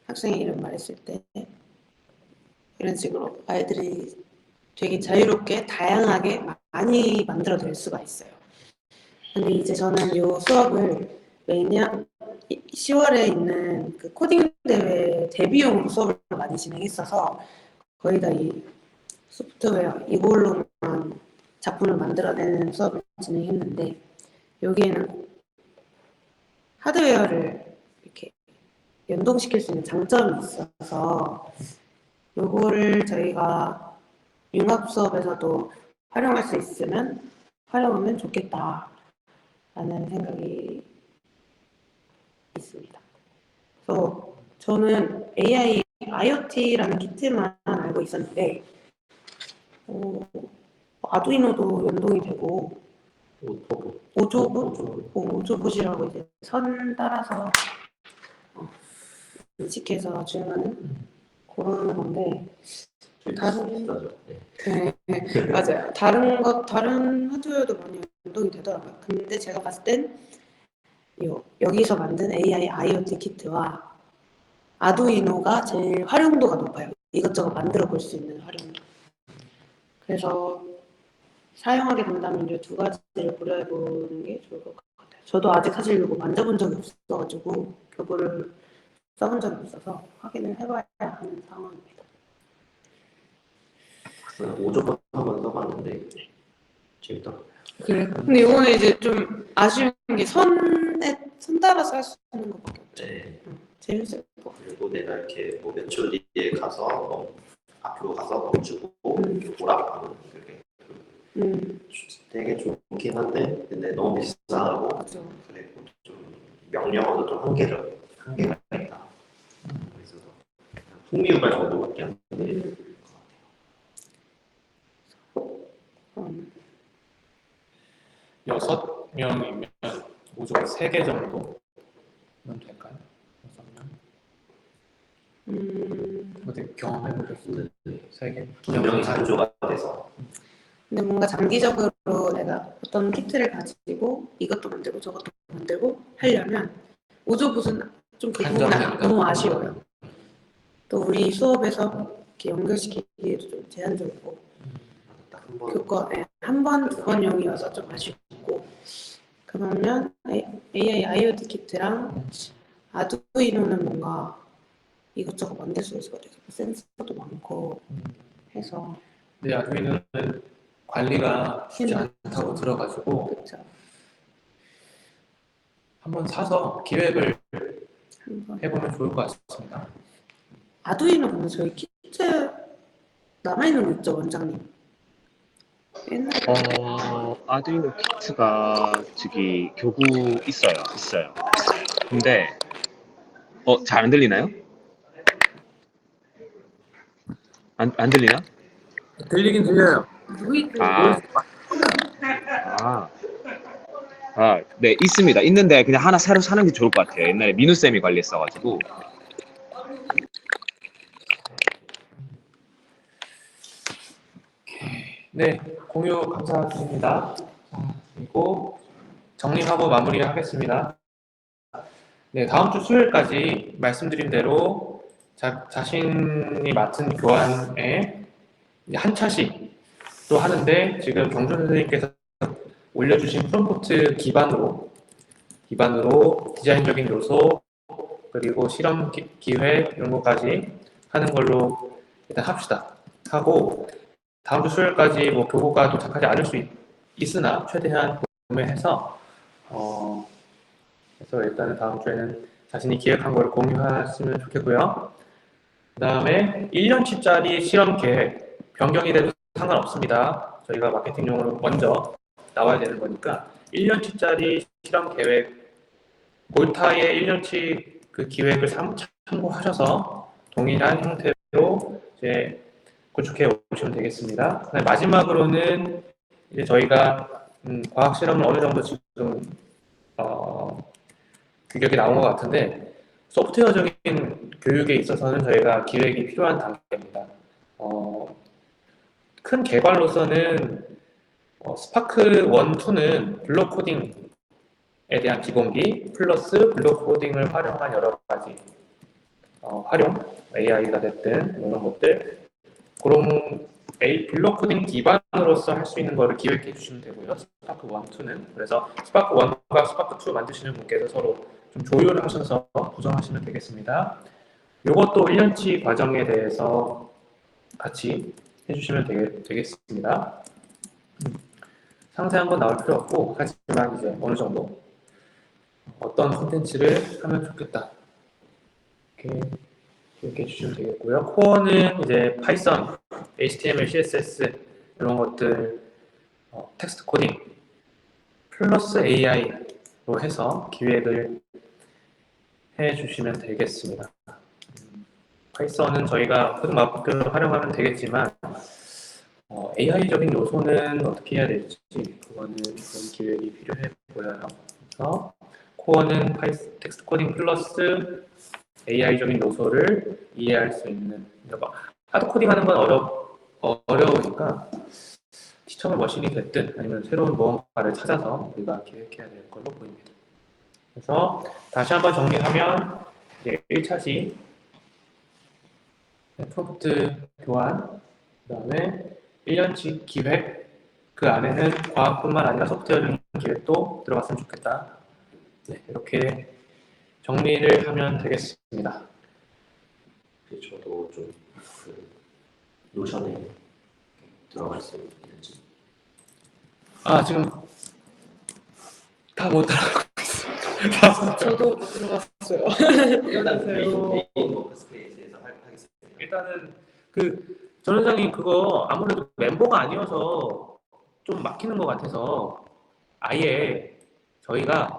학생의 이름 말했을 때 이런 식으로 아이들이 되게 자유롭게 다양하게 많이 만들어낼 수가 있어요. 근데 이제 저는 이 수업을 매년 10월에 있는 그 코딩 대회 데뷔용으로 수업을 많이 진행했어서 거의 다 이 소프트웨어 이걸로만 작품을 만들어내는 수업을 진행했는데 여기에는 하드웨어를 이렇게 연동시킬 수 있는 장점이 있어서 요거를 저희가 융합 수업에서도 활용할 수 있으면 활용하면 좋겠다라는 생각이 있습니다. 그래서 저는 AI, IoT라는 키트만 알고 있었는데 아두이노도 연동이 되고 오조봇이라고 이제 선 따라서 인식해서 주문하는 그런 건데 다른 네, 맞아요. 다른 하드웨어도 많이 연동이 되더라고요. 근데 제가 봤을 땐 여기서 만든 AI IoT 키트와 아두이노가 제일 활용도가 높아요. 이것저것 만들어 볼 수 있는 활용도. 그래서 사용하게 된다면 이 두 가지를 고려해 보는 게 좋을 것 같아요. 저도 아직 사실 이거 만져본 적이 없어가지고 이거를 써본 적이 없어서 확인을 해봐야 하는 상황입니다. 오조봇 한번 써봤는데 재밌다. 근데 이거는 이제 좀 아쉬운 게 선 따라서 할 수 있는 것밖에 없죠. 네. 재밌을 것 같아요. 그리고 내가 이렇게 뭐 몇 초 뒤에 가서 앞으로 가서 멈추고 돌아가는 그게 되게 좋긴 한데 근데 너무 비싸고 그렇죠. 그리고 좀 명령어도 좀 한계가 있다. 그래서 흥미유발 정도밖에 안 되는 것 같아요. 6명이면 오조가 3개 정도면 될까요? 6명? 어떻게 경험해 보셨어요? 3개? 두 명이 상조가 돼서 근데 뭔가 장기적으로 내가 어떤 키트를 가지고 이것도 만들고 저것도 만들고 하려면 오조봇은 좀 그 부분이 한정된다. 너무 아쉬워요. 또 우리 수업에서 이렇게 연결시키기에도 좀 제한적이고 교과에 한 번, 두 번용이어서 좀 아쉽고 그러면 AI IoT 키트랑 아두이노는 뭔가 이것저것 만들 수 있을 것 같아요. 센서도 많고 해서 근데 아두이노는 관리가 쉽지 않다고 들어가지고 그렇죠. 한번 사서 기획을 한번 해보면 좋을 것 같습니다. 아두이노 근데 저희 키트 남아있는 거 있죠, 원장님? 옛날에 아두이노 키트가 저기 교구 있어요. 근데 잘 안 들리나요? 안 들리나? 들리긴 들려요. 아, 네, 있습니다. 있는데 그냥 하나 새로 사는 게 좋을 것 같아요. 옛날에 민우쌤이 관리했어가지고. 네, 공유 감사드립니다. 그리고 정리하고 마무리하겠습니다. 네, 다음 주 수요일까지 말씀드린 대로 자신이 맡은 교환에 한 차씩 또 하는데 지금 경준 선생님께서 올려주신 프롬프트 기반으로 디자인적인 요소 그리고 실험 기회 이런 것까지 하는 걸로 일단 합시다. 하고 다음 주 수요일까지 뭐 교구가 도착하지 않을 수 있으나 최대한 구매해서 그래서 일단은 다음 주에는 자신이 기획한 걸 공유하시면 좋겠고요. 그 다음에 1년치짜리 실험 계획 변경이 돼도 상관없습니다. 저희가 마케팅용으로 먼저 나와야 되는 거니까 1년치짜리 실험 계획 골타의 1년치 그 기획을 참고하셔서 동일한 형태로 이제 구축해 오시면 되겠습니다. 마지막으로는 이제 저희가 과학 실험을 어느 정도 지금 규격이 나온 것 같은데 소프트웨어적인 교육에 있어서는 저희가 기획이 필요한 단계입니다. 큰 개발로서는 스파크 1, 2는 블록 코딩에 대한 기본기 플러스 블록 코딩을 활용한 여러 가지 활용, AI가 됐든 이런 것들 그런 블록 코딩 기반으로서 할 수 있는 거를 기획해 주시면 되고요. 스파크 1, 2는. 그래서 스파크 1과 스파크 2 만드시는 분께서 서로 좀 조율을 하셔서 구성하시면 되겠습니다. 이것도 1년치 과정에 대해서 같이 해주시면 되겠습니다. 상세한 건 나올 필요 없고, 하지만 이제 어느 정도 어떤 콘텐츠를 하면 좋겠다. 이렇게 기억해 주시면 되겠고요. 코어는 이제 파이썬, HTML, CSS 이런 것들, 텍스트 코딩 플러스 AI로 해서 기획을 해 주시면 되겠습니다. 파이썬은 저희가 코딩 마법별로 활용하면 되겠지만 AI적인 요소는 어떻게 해야 될지 그거는 좀 기획이 필요해 보여요. 그래서 코어는 텍스트 코딩 플러스 AI적인 요소를 이해할 수 있는, 하드 코딩하는 건 어려우니까 티처블 머신이 됐든 아니면 새로운 무언가를 찾아서 우리가 기획해야 될 걸로 보입니다. 그래서 다시 한번 정리하면 이제 1차시 프롬프트 교환, 그 다음에 1년치 기획, 그 안에는 과학뿐만 아니라 소프트웨어적인 기획도 들어갔으면 좋겠다. 네, 이렇게 정리를 하면 되겠습니다. 저도 좀 노션에 들어갈 수 있는지. 지금 다 못 따라가고 있어요. 저도 못 들어갔어요. 일단 메인 워크스페이스에서 하겠습니다. 일단은 전 원장님 그거 아무래도 멤버가 아니어서 좀 막히는 것 같아서 아예 저희가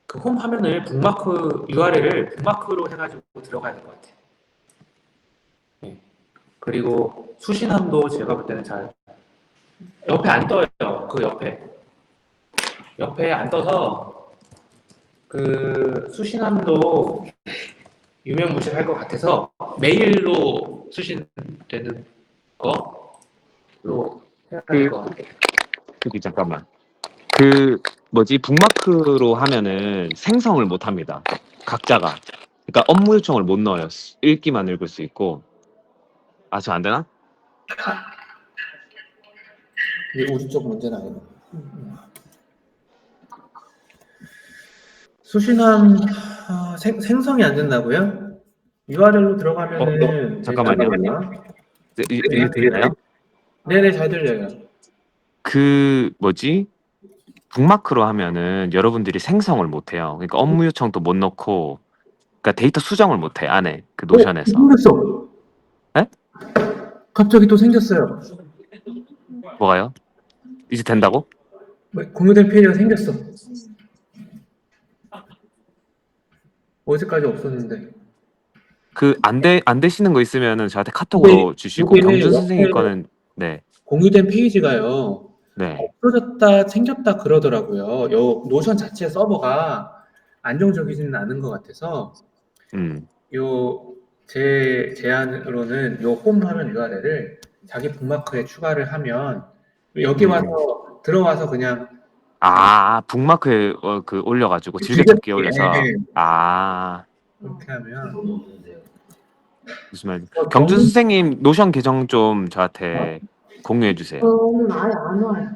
그 홈 화면을 북마크 URL을 북마크로 해가지고 들어가야 될 것 같아요. 네. 그리고 수신함도 제가 볼 때는 잘 옆에 안 떠요. 그 옆에 안 떠서 그 수신함도 유명무실할 것 같아서 메일로 수신되는 거로 해야 될 것 같아요. 여기 잠깐만. 북마크로 하면은 생성을 못 합니다. 각자가. 그러니까 업무 요청을 못 넣어요. 읽기만 읽을 수 있고. 저 안 되나? 이게 우리 쪽 문제는 아니고. 수신함 생성이 안 된다고요? URL로 들어가면은 잠깐만요. 이게 들리나요? 네네, 잘 들려요. 북마크로 하면은 여러분들이 생성을 못 해요. 그러니까 업무 요청도 못 넣고, 그러니까 데이터 수정을 못 해, 안에, 그 노션에서. 생겼어. 네? 갑자기 또 생겼어요. 뭐가요? 이제 된다고? 공유된 페이지가 생겼어. 어제까지 없었는데. 안 되시는 거 있으면은 저한테 카톡으로 주시고, 요게 경준 선생님 옆에 거는, 네, 공유된 페이지가요. 네. 없어졌다 생겼다 그러더라고요. 요 노션 자체 서버가 안정적이지는 않은 것 같아서 제 제안으로는 요 홈 화면 URL을 자기 북마크에 추가를 하면 여기 와서 들어와서 그냥 북마크에 올려가지고 그 즐겨찾기 올려서, 네. 아, 이렇게 하면 무슨 말이지? 경준 선생님 노션 계정 좀 저한테 공유해 주세요. 저는 아예 안 와요.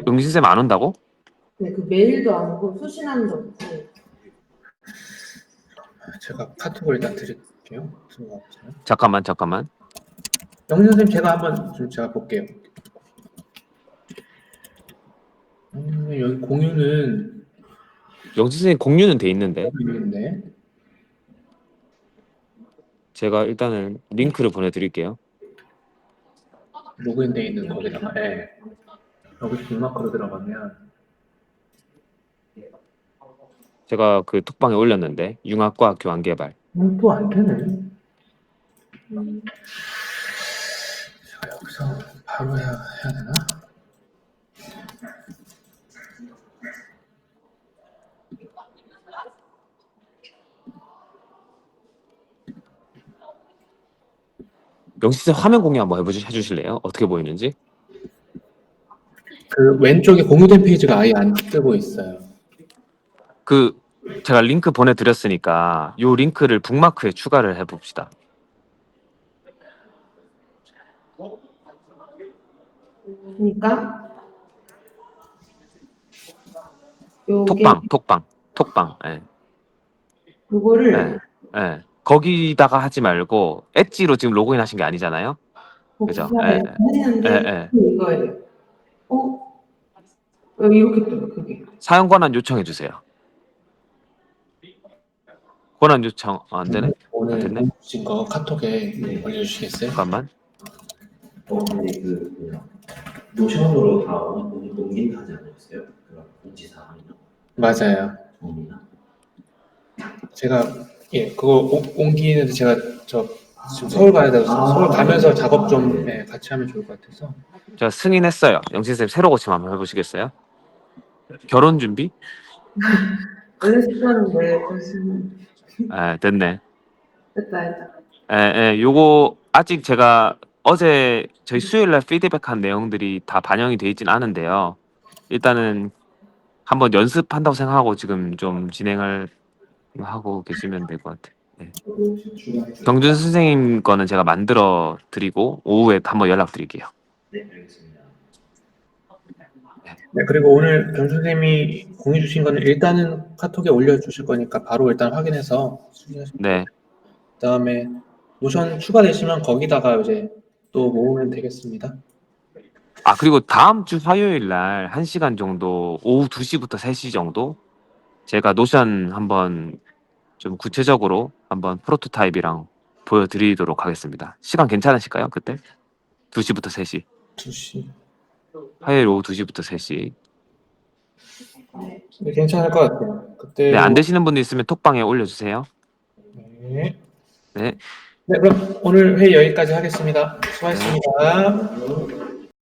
응신 쌤 안 온다고? 네, 그 메일도 안 오고 수신함도 없고. 제가 카톡을 일단 드릴게요. 들어가보세요. 잠깐만. 영준 선생님 제가 한번 좀 제가 볼게요. 여기 공유는 영진 선생님 공유는 돼 있는데 있는데 제가 일단은 링크를 보내드릴게요. 로그인돼 있는 거기다가 여기 북마크로 들어가면 제가 그 톡방에 올렸는데 융합과학 교환개발. 또 안 되네. 제가 여기서 바로 해야 되나? 영진 쌤 화면 공유 한번 해주실래요? 어떻게 보이는지? 그 왼쪽에 공유된 페이지가 아예 안 뜨고 있어요. 제가 링크 보내드렸으니까 요 링크를 북마크에 추가를 해봅시다. 그러니까 요게 톡방. 예. 그거를 예. 거기다가 하지 말고 엣지로 지금 로그인 하신 게 아니잖아요. 그죠? 복사를 했는데 예. 이거예요. 여기 이렇게 떠요. 그게. 사용 권한 요청해 주세요. 권한 요청 안 되네. 안 오늘 됐네. 주신 거 카톡에 네. 올려주시겠어요? 잠깐만. 근데 노션으로 다 옮긴다 하지 않았어요? 그런 공지 사항이나 맞아요. 정리나. 제가 그거 옮기는데 제가 지금 서울 가야 돼서 서울 가면서 작업 좀 같이 하면 좋을 것 같아서. 제가 승인했어요. 영신쌤 새로 고침 한번 해보시겠어요? 결혼 준비? 원래 싶었는데 무슨 됐네. 됐다. 요거 아직 제가 어제 저희 수요일날 피드백한 내용들이 다 반영이 돼 있진 않은데요. 일단은 한번 연습한다고 생각하고 지금 좀 진행을 하고 계시면 될 것 같아요. 경준 선생님 거는 제가 만들어 드리고 오후에 한번 연락 드릴게요. 네, 알겠습니다. 네, 그리고 오늘 경 선생님이 공유 주신 거는 일단은 카톡에 올려주실 거니까 바로 일단 확인해서 수리하시면 네. 그다음에 노션 추가되시면 거기다가 이제 또 모으면 되겠습니다. 그리고 다음 주 화요일 날 1시간 정도 오후 2시부터 3시 정도 제가 노션 한번 좀 구체적으로 한번 프로토타입이랑 보여드리도록 하겠습니다. 시간 괜찮으실까요? 그때? 2시부터 3시. 2시. 화요일 오후 2시부터 3시. 네, 괜찮을 것 같아요. 그때 네, 안 되시는 분들 있으면 톡방에 올려주세요. 네. 네. 네, 그럼 오늘 회의 여기까지 하겠습니다. 수고하셨습니다.